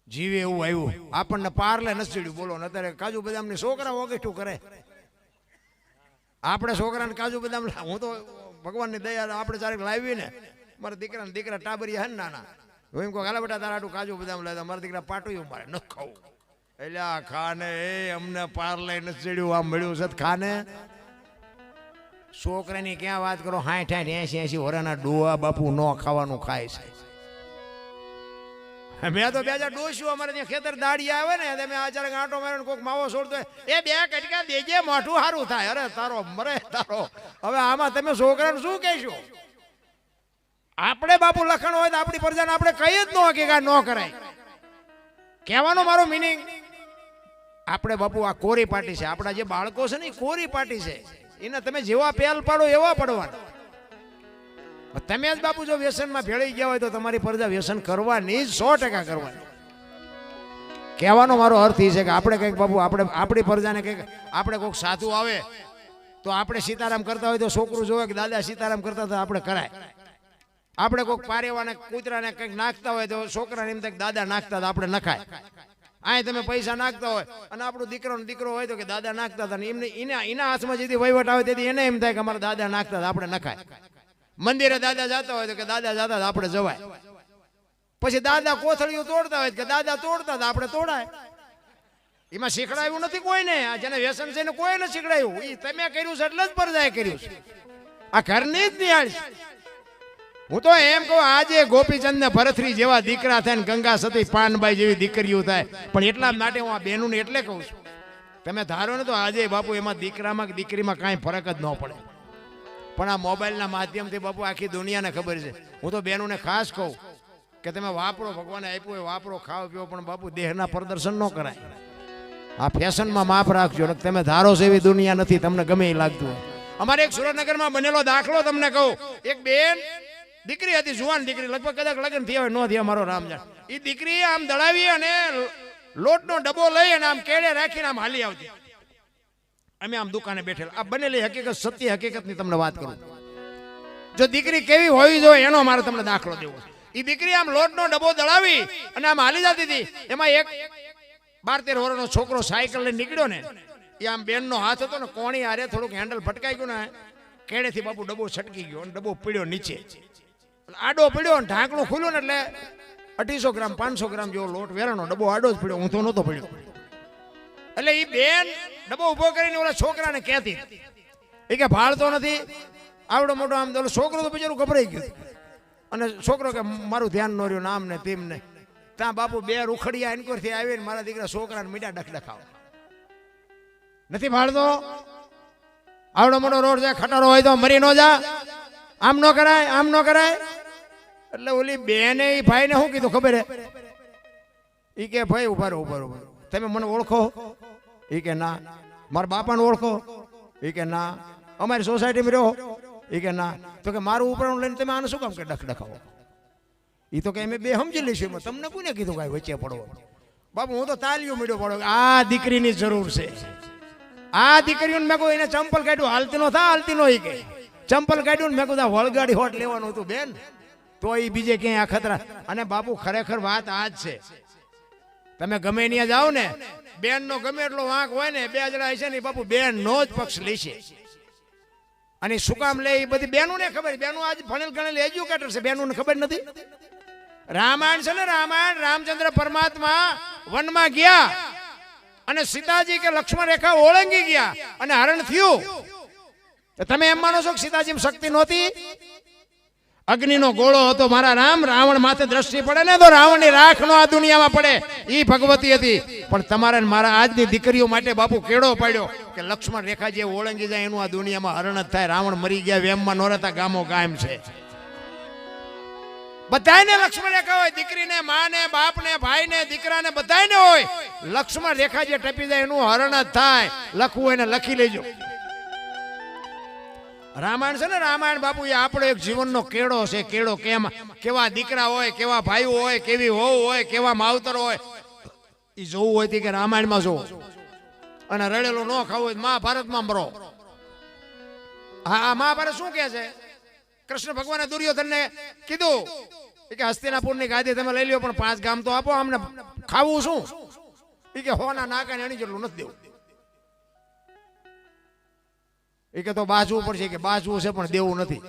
જીવે એવું આવ્યું. આપણને પાર્લે નથી ચડ્યું. બોલો ને અત્યારે કાજુ બદામ ની છોકરા ઓગેઠું કરે. આપણે છોકરાને કાજુ બદામ, હું તો ભગવાનની દયા આપણે ચારેક લાવી ને, મારા દીકરા ટાબરિયા હે ને નાના, હું એમ કહું હાલા બેટા તારા આટલું કાજુ બદામ લાવ્યા. મારા દીકરા પાટું મારે ન ખાવું. એટલે આ ખાને એ અમને પાર્લે નથી ચડ્યું, આમ મળ્યું છે ખાને. છોકરાની ક્યાં વાત કરો? 60 80 વર્ષના ડોહા બાપુ ન ખાવાનું ખાય છે. મેં તો 2000 ડોસ્યું અમારે ત્યાં ખેતર દાડી આવે ને, તમે આચાર આંટો માર્યો કોઈક માવો છોડતો એ 2 કટકા દેજે, મોઢું સારું થાય. અરે તારો મરે તારો. હવે આમાં તમે છોકરાને શું કહેશો? આપણે બાપુ લખણ હોય તો આપણી પ્રજાને આપણે કઈ જ ન કે ન કરાય. કહેવાનો મારો મિનિંગ, આપણે બાપુ આ કોરી પાટી છે. આપણા જે બાળકો છે ને એ કોરી પાટી છે. એને તમે જેવા પહેલ પાડો એવા પડવાના. તમે જ બાપુ જો વ્યસનમાં ભેળી ગયા હોય તો તમારી પ્રજા વ્યસન કરવાની જ 100% કરવાની. કહેવાનો મારો અર્થ એ છે કે આપણે કંઈક બાપુ આપણી પ્રજાને કંઈક, આપણે કોઈક સાધુ આવે તો આપણે સીતારામ કરતા હોય તો છોકરું જોવે કે દાદા સીતારામ કરતા તો આપણે કરાય. આપણે કોઈક પારેવાને કૂતરાને કંઈક નાખતા હોય તો છોકરાને એમ થાય દાદા નાખતા આપણે નખાય. અહીં તમે પૈસા નાખતા હોય અને આપણો દીકરો હોય તો કે દાદા નાખતા હતા, એમને એના હાથમાં જેથી વહીવટ આવે તેથી એને એમ થાય કે અમારા દાદા નાખતા હતા આપણે નખાય. મંદિરે દાદા જતા હોય તો કે દાદા જતા હતા આપણે જવાય. પછી દાદા કોથળીઓ તોડતા હોય કે દાદા તોડતા હતા આપણે તોડાય. એમાં શીખડાયું નથી કોઈને. આ જેને વ્યસન છે ને કોઈ નથી શીખડાયું. એ તમે કર્યું છે એટલે જ પરજાએ કર્યું છે. આ ઘરની જ નિહાળ. હું તો એમ કહું આજે ગોપીચંદ ને ભરતરી જેવા દીકરા થાય ને ગંગા સતી પાનબાઈ જેવી દીકરીઓ થાય, પણ એટલા માટે હું આ બહેનોને એટલે કહું છું, તમે ધારો ને તો આજે બાપુ એમાં દીકરામાં કે દીકરીમાં કાંઈ ફરક જ ન પડે. પણ આ મોબાઈલના માધ્યમથી બાપુ આખી દુનિયાને ખબર છે. હું તો બહેનોને ખાસ કહું કે તમે વાપરો, ભગવાને આપ્યું હોય વાપરો, ખાઓ પીવો, પણ બાપુ દેહના પ્રદર્શન ન કરાય. આ ફેશનમાં માપ રાખજો. તમે ધારો છો એવી દુનિયા નથી, તમને ગમે એ લાગતું હોય. અમારે એક સુરેન્દ્રનગરમાં બનેલો દાખલો તમને કહું. એક બેન દીકરી હતી, જુવાન દીકરી, લગભગ કદાચ લગ્ન થયા હોય ન થયા મારો રામ જાણ. એ દીકરી આમ દળાવી અને લોટનો ડબ્બો લઈ અને આમ કેળે રાખીને આમ હાલી આવતી. અમે આમ દુકાને બેઠેલા. આ બનેલી હકીકત, સત્ય હકીકતની તમને વાત કરું. જો દીકરી કેવી હોવી જોઈએ એનો મારે તમને દાખલો દેવો. એ દીકરી આમ લોટનો ડબ્બો દળાવી અને આમ હાલી જતી હતી. એમાં એક 12-13 વર્ષનો છોકરો સાયકલ લઈને નીકળ્યો ને, એ આમ બેનનો હાથ હતો ને, કોણી આરે થોડુંક હેન્ડલ ફટકાઈ ગયું ને, કેળેથી બાપુ ડબ્બો છટકી ગયો અને ડબ્બો પીડ્યો નીચે. આડો પીડ્યો અને ઢાંકણું ખુલ્યું ને એટલે 250 ગ્રામ 500 ગ્રામ જેવો લોટ વેરાનો ડબ્બો આડો જ પીડ્યો. હું તો નહોતો પીડ્યો. એટલે એ બેન ડબ્બો ઉભો કરીને ઓલા છોકરાને કહેતી એ કે ભાળતો નથી આવડો મોટો. આમ તો છોકરો તો બિચારું ગભરાઈ ગયું. અને છોકરો કે મારું ધ્યાન ન રહ્યું નામ ને તેમ ને. ત્યાં બાપુ 2 રૂખડિયા એનકોરથી આવીને મારા દીકરા છોકરાને મીઠા ડખડખાવ. નથી ભાળતો? આવડો મોટો રોડ છે, ખટારો હોય તો મરી ન જા. આમ ન કરાય, આમ ન કરાય. એટલે ઓલી બેને એ ભાઈને શું કીધું ખબર હે? ઈ કે ભાઈ ઉભા રહો, તમે મને ઓળખો? ઈ કે ના. મારા બાપાને ઓળખો? ઈ કે ના. અમારી સોસાયટીમાં રહો? ઈ કે ના. તો કે મારું ઉપરાણું લઈને તમે આને શું કામ કે ડખડખાવો? ઈ તો કે અમે બે સમજી લઈશું. તમને કોને કીધું કાંઈ વચ્ચે પડો? બાપુ હું તો તાલીઓ મીડો પડો. આ દીકરીની જરૂર છે. આ દીકરીઓને મેં કહું એને ચંપલ કાઢ્યું હાલતી નો થા, હાલતી નો. ઈ કે ચંપલ કાઢ્યું ને મેં કહું વળગાડી હોટ લેવાનું હતું બેન, તો એ બીજે ક્યાંય આ ખતરા. અને બાપુ ખરેખર વાત આ જ છે. તમે ગમે ત્યાં જાઓ ને, બેન નો ગમે એટલો વાંક હોય ને, બે જણા છે ને બાપુ બેન નો જ પક્ષ લેશે. અને શું કામ લે એ બધી બેનું ને ખબર. બેનું આજ ભણેલ ગણેલ એજ્યુકેટર છે, બેનું ને ખબર નથી. રામાયણ છે ને, રામાયણ રામચંદ્ર પરમાત્મા વનમાં ગયા અને સીતાજી કે લક્ષ્મણ રેખા ઓળંગી ગયા અને હરણ થયું. તમે એમ માનો છો કે સીતાજી શક્તિ નહોતી? અગ્નિનો ગોળો હતો મારા રામ, રાવણ માથે દ્રષ્ટિ પડે ને તો રાવણની રાખ નો આ દુનિયામાં પડે. ઈ ભગવતી હતી. પણ તમારા મારા આજની દીકરીઓ માટે બાપુ કેળો પાડ્યો કે લક્ષ્મણ રેખા જે ઓળંગી જાય એનું આ દુનિયામાં હરણ જ થાય. રાવણ મરી ગયા, વેમમાં નો રહેતા, ગામો કાયમ છે. બધાને લક્ષ્મણ રેખા હોય, દીકરીને, માને, બાપને, ભાઈને, દીકરાને બધાને હોય. લક્ષ્મણ રેખા જે ટપી જાય એનું હરણ જ થાય. લખવું એને લખી લેજો. રામાયણ છે ને, રામાયણ બાપુ એ આપણો એક જીવનનો કેળો છે. કેળો કેવા દીકરા હોય, કેવા ભાઈઓ હોય, કેવી વહુ હોય, કેવા માવતર હોય, એ જોવું હોય કે રામાયણમાં જોવું. અને રડેલો ન ખાવું હોય મહાભારતમાં મરો. હા, મહાભારત શું કહે છે? કૃષ્ણ ભગવાને દુર્યોધનને કીધું કે હસ્તિનાપુરની ગાદી તમે લઈ લ્યો, પણ 5 ગામ તો આપો. અમને ખાવું શું? એ કે હોના નાકા એની જેટલું નથી દેવું. એ કે તો બાજવું પડશે. કે બાજવું છે પણ દેવું નથી.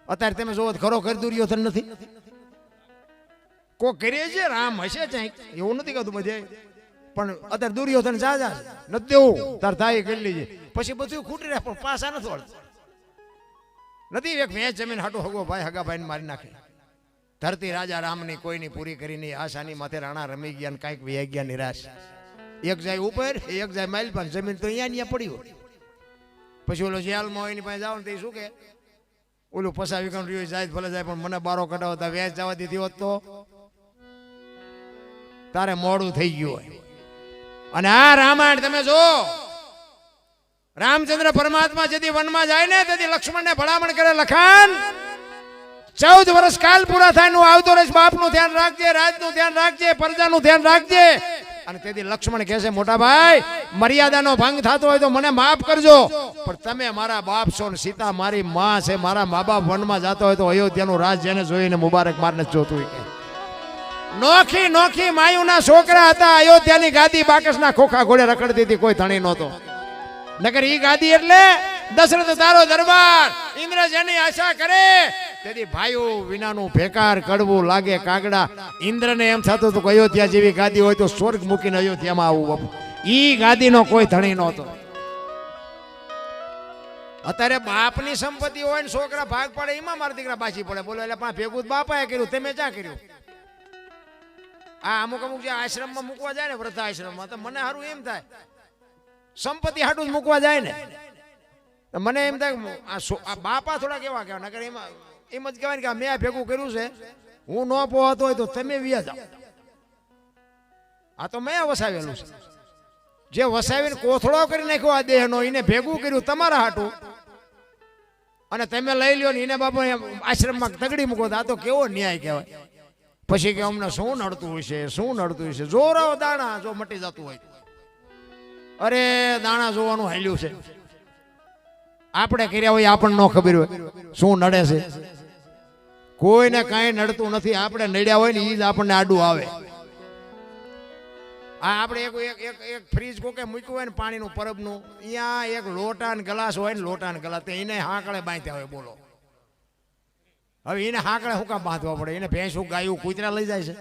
અત્યારે તમે જોવો ખરો દુર્યોધન નથી. કોઈ કરે છે રામ હશે ચાઈ, એવું નથી કહેતું બધે. પણ અત્યારે દુર્યોધન જા નથી દેવું. તાર થાય કરી લેજે. પછી બધું ખૂટી રહે પણ પાછા નથી વળતા. નથી એક મેચ જમીન હાટો હગો ભાઈ હગા ભાઈને મારી નાખે. ધરતી રાજા રામની કોઈની પૂરી કરીને આશાની માથે રાણા રમી ગયા ને કાંઈક વહી ગયા નિરાશ. એક જાય ઉપર, એક જાય માઇલ પર. જમીન તો અહીંયા પડી હોય. પછી ઓલો જેલમાં હોય એની પાસે જાવ ને તે શું કે ઓલું પસાવી કણ રહ્યું જાય ભલે જાય, પણ મને બારો કઢાવતા વેચ જવા દીધી હોત તો તારે મોડું થઈ ગયું હોય. અને આ રામાયણ તમે જો, રામચંદ્ર પરમાત્મા જેથી વનમાં જાય ને તેથી લક્ષ્મણને ભલામણ કરે, લખાન 14 વર્ષ કાલ પૂરા થાય નું આવતો રહીશ. બાપનું ધ્યાન રાખજે, રાજનું ધ્યાન રાખજે, પ્રજાનું ધ્યાન રાખજે. અને તેથી લક્ષ્મણ કહે છે, મોટા ભાઈ મર્યાદાનો ભંગ થતો હોય તો મને માફ કરજો, પણ તમે મારા બાપ છો ને સીતા મારી માં છે. મારા મા બાપ વનમાં જતો હોય તો અયોધ્યાનું રાજ જેને જોઈને મુબારક મારને જોતું. નોખી નોખી માયુના છોકરા હતા. અયોધ્યાની ગાદી બાકસના ખોખા ઘોડે રખડતી હતી, કોઈ ધણી નહોતો. નકર ઈ ગાદી એટલે દશરથ તારો દરબાર. ઇન્દ્ર જેની આશા કરે તેથી ભાઈઓ વિનાનું ભેકાર કડવું લાગે કાગડા. ઇન્દ્રને એમ થતું હતું કે અયોધ્યા જેવી ગાદી હોય તો સ્વર્ગ મૂકીને અયોધ્યામાં આવું. બાપુ ઈ ગાદીનો કોઈ ધણી નહોતો. અત્યારે બાપની સંપત્તિ હોય ને છોકરા ભાગ પડે એમાં મારા દીકરા પાછી પડે. બોલો એટલે પણ ભેગું બાપાએ કર્યું, તમે ક્યાં કર્યું? આ અમુક જે આશ્રમમાં મૂકવા જાય ને, વૃદ્ધા આશ્રમમાં, તો મને સારું એમ થાય સંપત્તિ હાટું જ મૂકવા જાય ને, મને એમ થાય આ બાપા થોડા કેવા કહેવાય. નકર એમ જ કહેવાય કે મેં ભેગું કર્યું છે, હું ન પહોંચતો હોય તો તમે વ્યા જાઓ. આ તો મેં વસાવેલું છે. જે વસાવીને કોથળો કરી નાખ્યો આ દેહનો, એને ભેગું કર્યું તમારા હાટું, અને તમે લઈ લ્યો ને એને બાપા આશ્રમમાં તગડી મૂકો. આ તો કેવો ન્યાય કહેવાય. પછી કે અમને શું નડતું હશે, શું નડતું હશે. જોરાઓ દાણા જો મટી જતું હોય, અરે દાણા જોવાનું હાલ્યું છે. આપણે કર્યા હોય આપણને ન ખબર હોય શું નડે છે. કોઈને કાંઈ નડતું નથી. આપણે નડ્યા હોય ને એ જ આપણને આડું આવે. આ આપણે એક ફ્રીજ કોકે મૂક્યું હોય ને પાણીનું પરબનું, અહીંયા એક લોટા ને ગ્લાસ હોય ને, લોટા ને ગ્લાસ એને હાંકળે બાંધ્યા હોય. બોલો હવે એને હાંકળે શું કામ બાંધવા પડે? એને ભેંસું ગાયું કૂતરા લઈ જાય છે.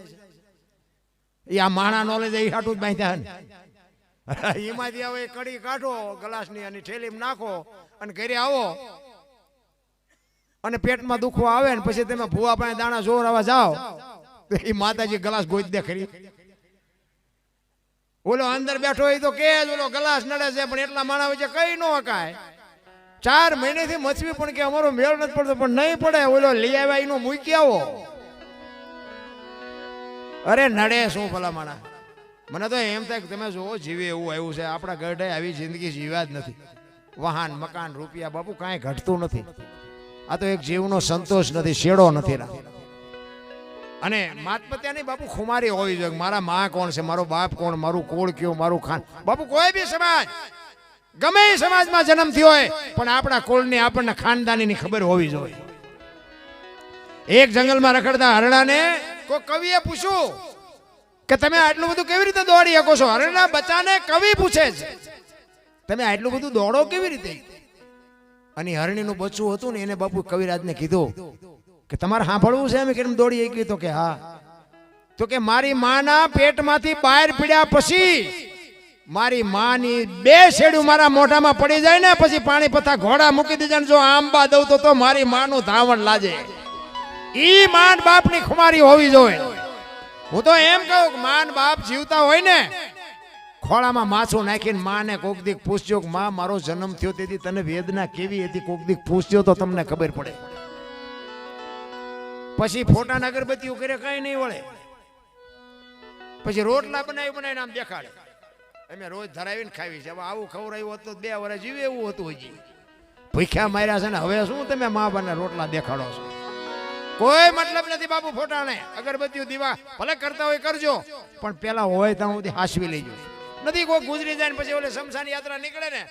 એ આ માણા નો લઈ જાય એ હાટું જ બાંધ્યા ને. એમાંથી હવે કડી કાઢો ગ્લાસની અને થેલીમાં નાખો અને ઘરે આવો અને પેટમાં દુખવો આવે ને પછી તમે ભૂવા પાસે દાણા જોર આવવા જાઓ તો એ માતાજી ગ્લાસ ગોઈ દે ખરી. ઓલો અંદર બેઠો હોય તો કે ઓલો ગ્લાસ નડે છે, પણ એટલા માણા વચ્ચે કઈ ન હકાય. 4 મહિનેથી મચવી પણ કે અમારો મેળ નથી પડતો, પણ નહીં પડે, ઓલો લઈ આવ્યા એનો મૂકી આવો. અરે નડે શું ભલામણા. મને તો એમ થાય કે તમે જો જીવે એવું આવ્યું છે. આપણા ગઢે આવી જિંદગી જીવ્યા જ નથી. વાહન મકાન રૂપિયા બાપુ કાંઈ ઘટતું નથી. આ તો એક જીવનો સંતોષ નથી, શેડો નથી. અને માતપત્યાની બાપુ ખુમારી હોવી જોઈએ. મારા માં કોણ છે, મારો બાપ કોણ, મારું કોળ કયો, મારું ખાન. બાપુ કોઈ બી સમાજ, ગમે એ સમાજમાં જન્મ થયો હોય, પણ આપણા કુળની આપણને ખાનદાનીની ખબર હોવી જોઈએ. એક જંગલમાં રખડતા હરણાને કોઈ કવિએ પૂછ્યું કે તમે આટલું બધું કેવી રીતે દોડી શકો છો? હરણના બચ્ચાને કવિ પૂછે છે, તમે આટલું બધું દોડો કેવી રીતે? અને હરણીનું બચ્ચું હતું ને એને બાપુ કવિરાજને કીધું કે તમારે સાંભળવું છે અમે કેમ દોડી ગઈ? તો કે હા. તો કે મારી માના પેટમાંથી બહાર પડ્યા પછી મારી માની 2 શેડું મારા મોઢામાં પડી જાય ને પછી પાણી પથા ઘોડા મૂકી દીધા, જો આંબા દઉં તો મારી માનું ધાવણ લાજે. ઈ માન બાપની ખુમારી હોવી જોઈએ. હું તો એમ કહું કે માન બાપ જીવતા હોય ને ખોળામાં માછું નાખીને માને કોક દીક પૂછજો કે માં મારો જન્મ થયો તેથી તને વેદના કેવી હતી, કોક દીક પૂછજો તો તમને ખબર પડે. પછી ફોટા અગરબત્તીઓ કરે કઈ નહીં વળે. પછી રોટલા બનાવીને આમ દેખાડે, અમે રોજ ધરાવીને ખાવી છે. હવે આવું ખવડાવ્યું હતું 2 વર્ષ જીવે એવું હતું. હજી ભૂખ્યા માર્યા છે ને હવે શું તમે મા બાને રોટલા દેખાડો છો? કોઈ મતલબ નથી બાપુ ફોટાને. અગરબત્તીઓ દીવા ભલે કરતા હોય કરજો, પણ પેલા હોય ત્યાં સુધી હાસવી લેજો. નથી કોઈ ગુજરી જાય ને પછી ઓલે શમશાન યાત્રા નીકળે ને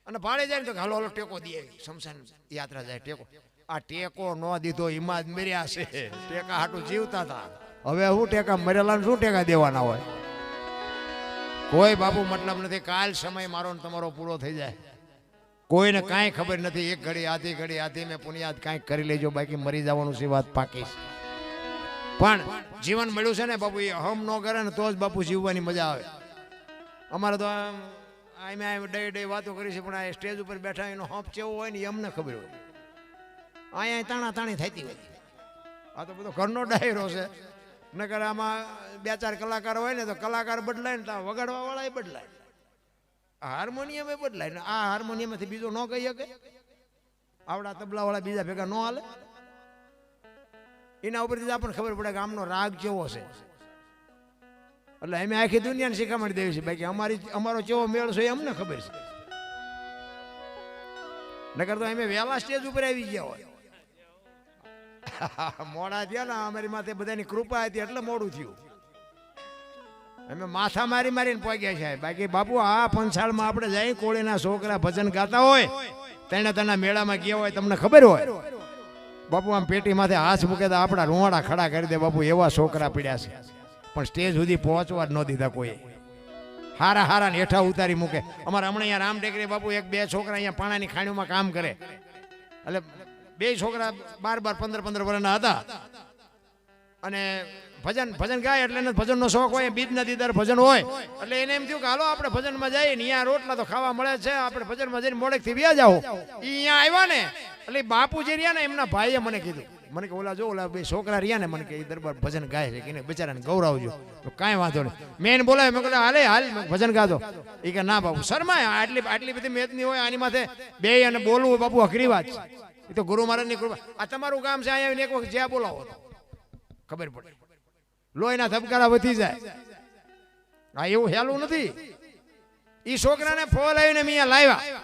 અને ભાડે જાય ને તો હાલો ટેકો દે. શમશાન યાત્રા જાય ટેકો. આ ટેકો ન દીધો એમાં જ મર્યા છે. ટેકા હાટું જીવતા હતા. હવે હું ટેકા મરેલા શું ટેકા દેવાના હોય? કોઈ બાપુ મતલબ નથી. કાલ સમય મારો ને તમારો પૂરો થઈ જાય. કોઈને કાંઈ ખબર નથી. એક ઘડી આધી મેં પુણ્યાદ કાંઈક કરી લેજો, બાકી મરી જવાનું છે વાત પાકી. પણ જીવન મળ્યું છે ને બાપુ, એ હમ ન કરે ને તો જ બાપુ જીવવાની મજા આવે. અમારે તો ડે વાતો કરી છે, પણ આ સ્ટેજ ઉપર બેઠા એનો હંપ કેવો હોય ને એ અમને ખબર હોય. અહીંયા તાણાતાણી થતી હોય. આ તો બધો ઘરનો ડાયરો છે. નકર આમાં 2-4 કલાકાર હોય ને તો કલાકાર બદલાય ને તો વગાડવા વાળા બદલાય, હાર્મોનિયમ બદલાય ને આ હાર્મોનિયમથી બીજો ન કહી શકે. આવડા તબલા વાળા બીજા ભેગા ન હાલે. એના ઉપરથી આપણને ખબર પડે કે આમનો રાગ કેવો છે. એટલે અમે આખી દુનિયાને શીખામણી દેવી છે. બાકી અમારો કેવો મેળ છે એ અમને ખબર છે. નકર તો અમે વહેલા સ્ટેજ ઉપર આવી ગયા હોય. મોડા થયા ને અમારી માથે બધાની કૃપા હતી એટલે મોડું થયું. અમે માથા મારીને પહોંચ્યા છે. બાકી બાપુ આ પંચાળમાં આપણે જઈ કોળીના છોકરા ભજન ગાતા હોય, તેના મેળામાં ગયા હોય, તમને ખબર હોય બાપુ આમ પેટી માથે હાથ મૂકે તો આપણા રૂવાડા ખડા કરી દે. બાપુ એવા છોકરા પીડ્યા છે, પણ સ્ટેજ સુધી પહોંચવા જ ન દીધા કોઈ. હારા ને હેઠા ઉતારી મૂકે. અમારે હમણાં અહીંયા રામ ટેકરી બાપુ 1-2 છોકરા અહીંયા પાણાની ખાણીઓમાં કામ કરે. એટલે 2 છોકરા 12-15 વર્ષના હતા અને ભજન ગાય એટલે એને ભજનનો શોખ હોય. બીજના દીદાર ભજન હોય એટલે એને એમ થયું કે હાલો આપણે ભજનમાં જઈએ ને, અહીંયા રોટલા તો ખાવા મળે છે, આપણે ભજનમાં જઈને મોડેકથી વ્યા જાઓ. અહીંયા આવ્યા ને એટલે બાપુ જે રહ્યા ને એમના ભાઈએ મને કીધું, મને કે ઓલા જો ઓલા 2 છોકરા રહ્યા ને, મને કે એ દરબાર ભજન ગાય છે કે બિચારાને ગૌરવજો. તો કાંઈ વાંધો નહીં. મેં એને બોલાવ્યો, મેં કહ્યું હાલ ભજન ગાતો. એ કે ના બાપુ શરમાય, આટલી બધી મેદની હોય આની માથે બે અને બોલવું બાપુ અઘરી વાત છે. એ તો ગુરુ મહારાજની કૃપા. આ તમારું કામ છે, અહીંયા એક વખત જ્યાં બોલાવો ખબર પડે, લોહીના ધબકારા વધી જાય. હા એવું હેલું નથી. એ છોકરાને ફોલ આવીને મેં અહીંયા લાવ્યા.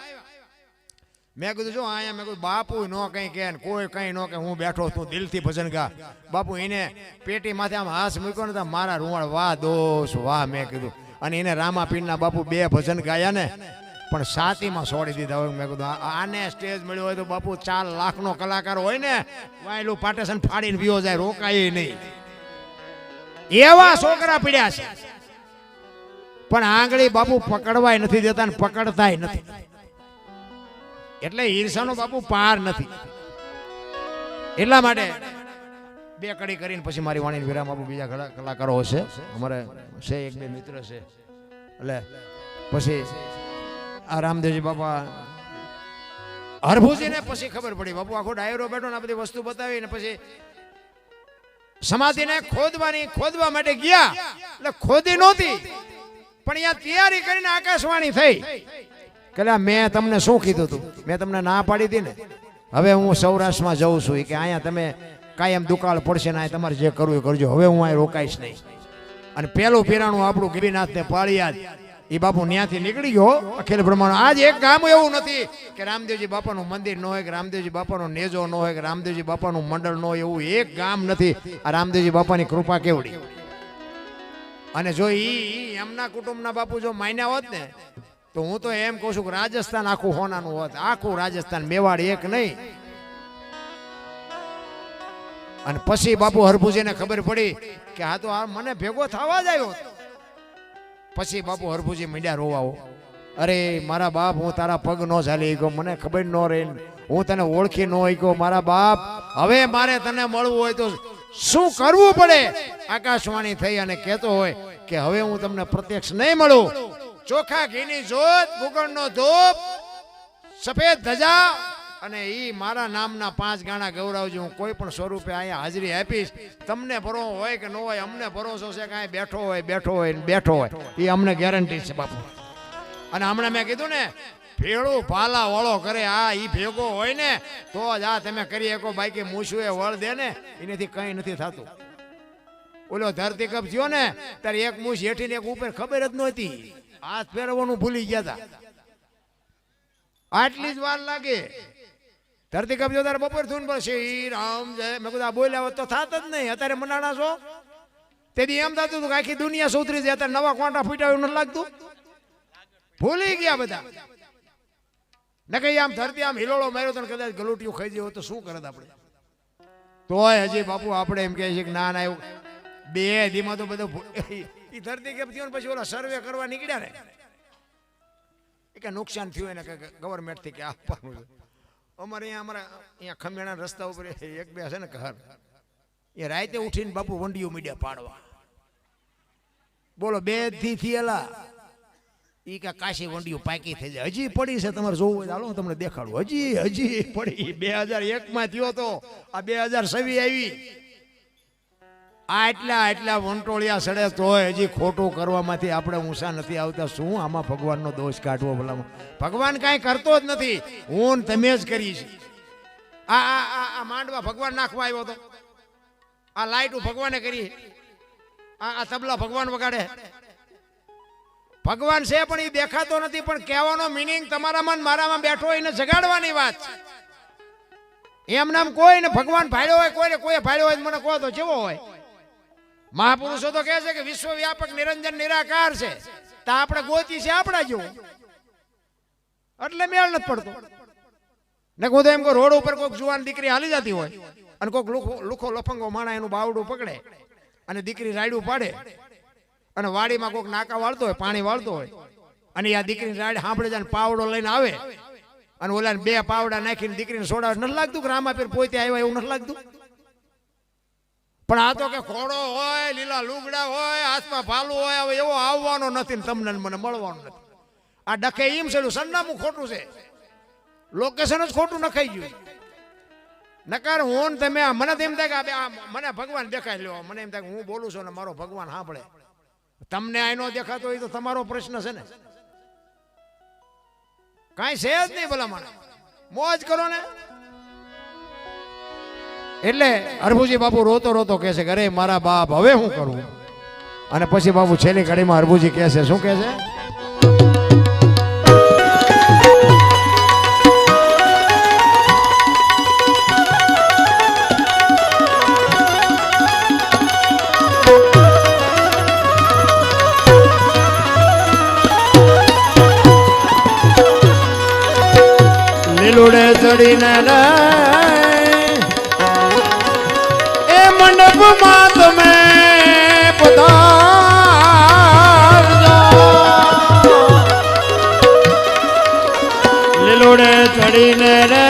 મેં કીધું જો અહીંયા મેં કીધું બાપુ ન કંઈ કહે ને કોઈ કંઈ ન કે હું બેઠો છું દિલથી ભજન ગા. બાપુ એને પેટી માથે આમ હાથ મૂક્યો ને મારા રૂવાળ વાહ દોષ વાહ મેં કીધું. અને એને રામાપીરના બાપુ 2 ભજન ગાયા ને પણ 7ીમાં છોડી દીધા હોય. મેં કીધું આને સ્ટેજ મળ્યો હોય તો બાપુ 4 લાખનો કલાકાર હોય ને વાયલું પાટેશન ફાડીને વિયો જાય, રોકાય નહીં. એવા છોકરા પીડ્યા છે, પણ આંગળી બાપુ પકડવાય નથી દેતા ને પકડતાય નથી. એટલે ઈર્ષાનો બાપુ પાર નથી. એટલા માટે 2 કડી કરીને પછી મારી વાણીને વિરામ આપું. બીજા ઘણા કલાકારો હશે અમારે છે, 1-2 મિત્ર છે. એટલે પછી આ રામદેવજી બાપા હરભુજીને પછી ખબર પડી બાપુ આખો ડાયરો બેઠો ને આ બધી વસ્તુ બતાવી ને પછી સમાધિને ખોદવા માટે ગયા. એટલે ખોદી નહોતી પણ અહીંયા તૈયારી કરીને આકાશવાણી થઈ. કે મેં તમને શું કીધું હતું? મેં તમને ના પાડી હતી ને. હવે હું સૌરાષ્ટ્રમાં જઉં છું કે અહીંયા તમે કાયમ દુકાળ પડશે ને તમારે જે કરવું એ કરજો, હવે હું અહીં રોકાઈશ નહીં. અને પેલું પીરાણું આપણું ગિરિનાથ ને પાળિયાદ એ બાપુ ત્યાંથી નીકળી ગયો અખિલ બ્રહ્માંડ. આજ એક ગામ એવું નથી કે રામદેવજી બાપાનું મંદિર ન હોય, કે રામદેવજી બાપાનો નેજો ન હોય, કે રામદેવજી બાપાનું મંડળ ન હોય, એવું એક ગામ નથી. આ રામદેવજી બાપાની કૃપા કેવડી. અને જો ઈ એમના કુટુંબના બાપુ જો માન્યા હોત ને તો હું તો એમ કહું છું કે રાજસ્થાન આખું હોનાનું હોત. આખું રાજસ્થાન, મેવાડ એક નહીં. અને પછી બાપુ હરભુજીને ખબર પડી કે આ તો આ મને ભેગો થવા જ આવ્યો. પછી બાપુ હરભુજી મીંડ્યા રોવાઓ. અરે મારા બાપ, હું તારા પગ ન ઝાલી ગયો, મને ખબર ન રહી, હું તને ઓળખી ન ગયો. મારા બાપ, હવે મારે તને મળવું હોય તો શું કરવું પડે? આકાશવાણી થઈ અને કહેતો હોય કે હવે હું તમને પ્રત્યક્ષ નહીં મળું. ચોખા ઘીની જોત, ગુગળનો ધૂપ, સફેદ ધજા અને ઈ મારા નામના 5 ગાણા ગૌરવજી. હું કોઈ પણ સ્વરૂપે અહીંયા હાજરી આપીશ. તમને ભરો હોય કે ન હોય, અમને ભરોસો છે કે અહીં બેઠો હોય બેઠો હોય એ અમને ગેરંટી છે બાપુ. અને હમણાં મેં કીધું ને, ભેળું ભાલા વળો કરે, આ ઈ ભેગો હોય ને તો જ આ તમે કરી શકો. બાકી મૂછું એ વળ દે ને એનાથી કંઈ નથી થતું. ઓલો ધરતી કપ થયો ને ત્યારે એક મૂછ હેઠી ને એક ઉપર ખબર જ નહોતી, હાથ ફેરવવાનું ભૂલી ગયા હતા. આટલી જ વાર લાગે. ધરતી કપ જો તારે બપોર થયું ને શ્રી રામ જય, મેં કીધું આ બોલ્યા હોત તો થાત જ નહીં. અત્યારે મનાણા છો તેથી એમ થતું હતું કે આખી દુનિયા સુધરી જાય. અત્યારે નવા કોંટા ફૂટ્યા એવું નથી લાગતું. ભૂલી ગયા બધા. ને કઈ આમ ધરતી આમ હિલોળો માર્યો તો કદાચ ગલોટીઓ ખાઈ જાય તો શું કરત આપણે? તોય હજી બાપુ આપણે એમ કહે છે કે ના ના એવું 2 દીમાં તો બધું એ ધરતી કેમ થયો ને પછી ઓલા સર્વે કરવા નીકળ્યા ને કે નુકસાન થયું એને ગવર્મેન્ટ થી કે આપવાનું છે. અમારે અહીંયા ખમેણા રસ્તા ઉપર 1-2 છે ને ઘર, એ રાતે ઉઠીને બાપુ વંડીઓ મીડિયા પાડવા. બોલો 2 દી થયેલા ઈ કે કાશી વંડીઓ પાકી થઈ જાય. હજી પડી છે, તમારે જોવું હોય હાલો તમને દેખાડું. હજી પડી. 2001 માં થયો તો આ 2026 આવી. આટલા વંટોળિયા સડે તોય હજી ખોટું કરવામાંથી આપણે ઊંચા નથી આવતા. શું આમાં ભગવાનનો દોષ કાઢવો? ભલામાં ભગવાન કાંઈ કરતો જ નથી, હું તમે જ કરી છે. આ માંડવા ભગવાન નાખવા આવ્યો હતો, આ લાઈટો ભગવાને કરી, આ તબલા ભગવાન વગાડે. ભગવાન છે પણ એ દેખાતો નથી. પણ કહેવાનો મિનિંગ તમારામાં મારામાં બેઠો એને જગાડવાની વાત. એમ નામ કોઈને ભગવાન ભાડ્યો હોય, કોઈ ભાડ્યો હોય મને કહો તો જેવો હોય. મહાપુરુષો તો કહે છે કે વિશ્વવ્યાપક નિરંજન નિરાકાર છે, તો આપણે ગોતી છે આપણા જેવું, એટલે મેળ નથી પડતો. ને હું તો એમ કહું, રોડ ઉપર કોઈક જુવાન દીકરી હાલી જતી હોય અને કોઈક લુખો લફંગો માણા એનું બાવડું પકડે અને દીકરી રાયડું પાડે અને વાડીમાં કોઈક નાકા વાળતો હોય, પાણી વાળતો હોય અને આ દીકરીની રાડ સાંભળે જાય પાવડો લઈને આવે અને ઓલા 2 પાવડા નાખીને દીકરીને સોડાવે. નથી લાગતું કે રામાપીર પોતે આવ્યા એવું નથી લાગતું? પણ આ તો કે ઘોડો હોય, લીલા લુગડા હોય, હાથમાં ભાલું હોય, હવે એવો આવવાનો નથી ને તમને મને મળવાનો નથી. આ ડખે એમ છે, સરનામું ખોટું છે, લોકેશન જ ખોટું નખાઈ ગયું. નકાર હું તમે મને તો એમ થાય કે મને ભગવાન દેખાય લ્યો, મને એમ થાય કે હું બોલું છું ને મારો ભગવાન સાંભળે. તમને આ નો દેખાતો હોય તો તમારો પ્રશ્ન છે ને, કાંઈ છે જ નહીં. ભલા મને મોજ કરો ને. એટલે હરભુજી બાપુ રોતો કહે છે કે અરે મારા બાપ હવે હું કરું? અને પછી બાપુ છેલ્લી ઘડીમાં હરભુજી કહે છે, શું કહે છે? લીલુડે ચડીને મંડપમાં તમે પધારજો. લીલોડે ચડીને રે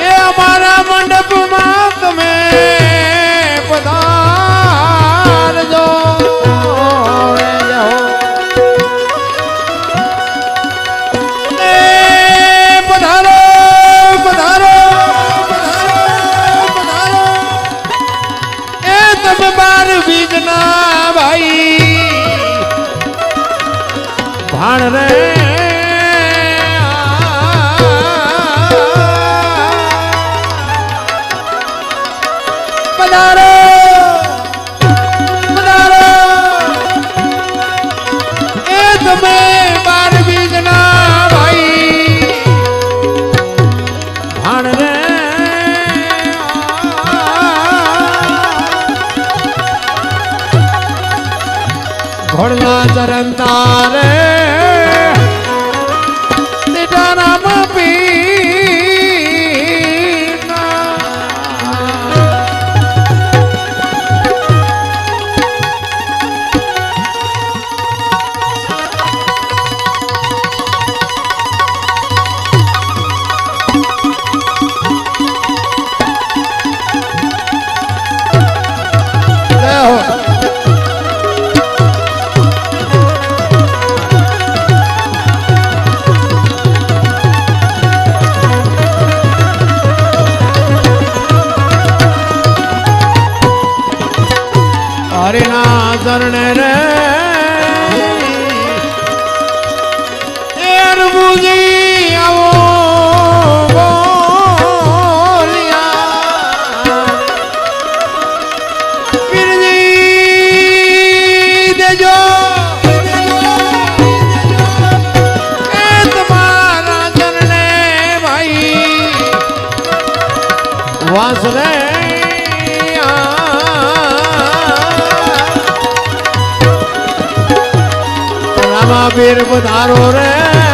એ અમારા મંડપમાં તમે પધારજો. ભાણ રે પધારો પધારો એ તમે 12 બીજના ભાઈ ભાણ રે ઘોડના ચરણ તારે સીતારામ હરિના ચરણ રે અરબુજી આવો બોલિયા પીરજી દેજો એ તમારા ચરણે ભાઈ વાસ રે પીર પધારો રે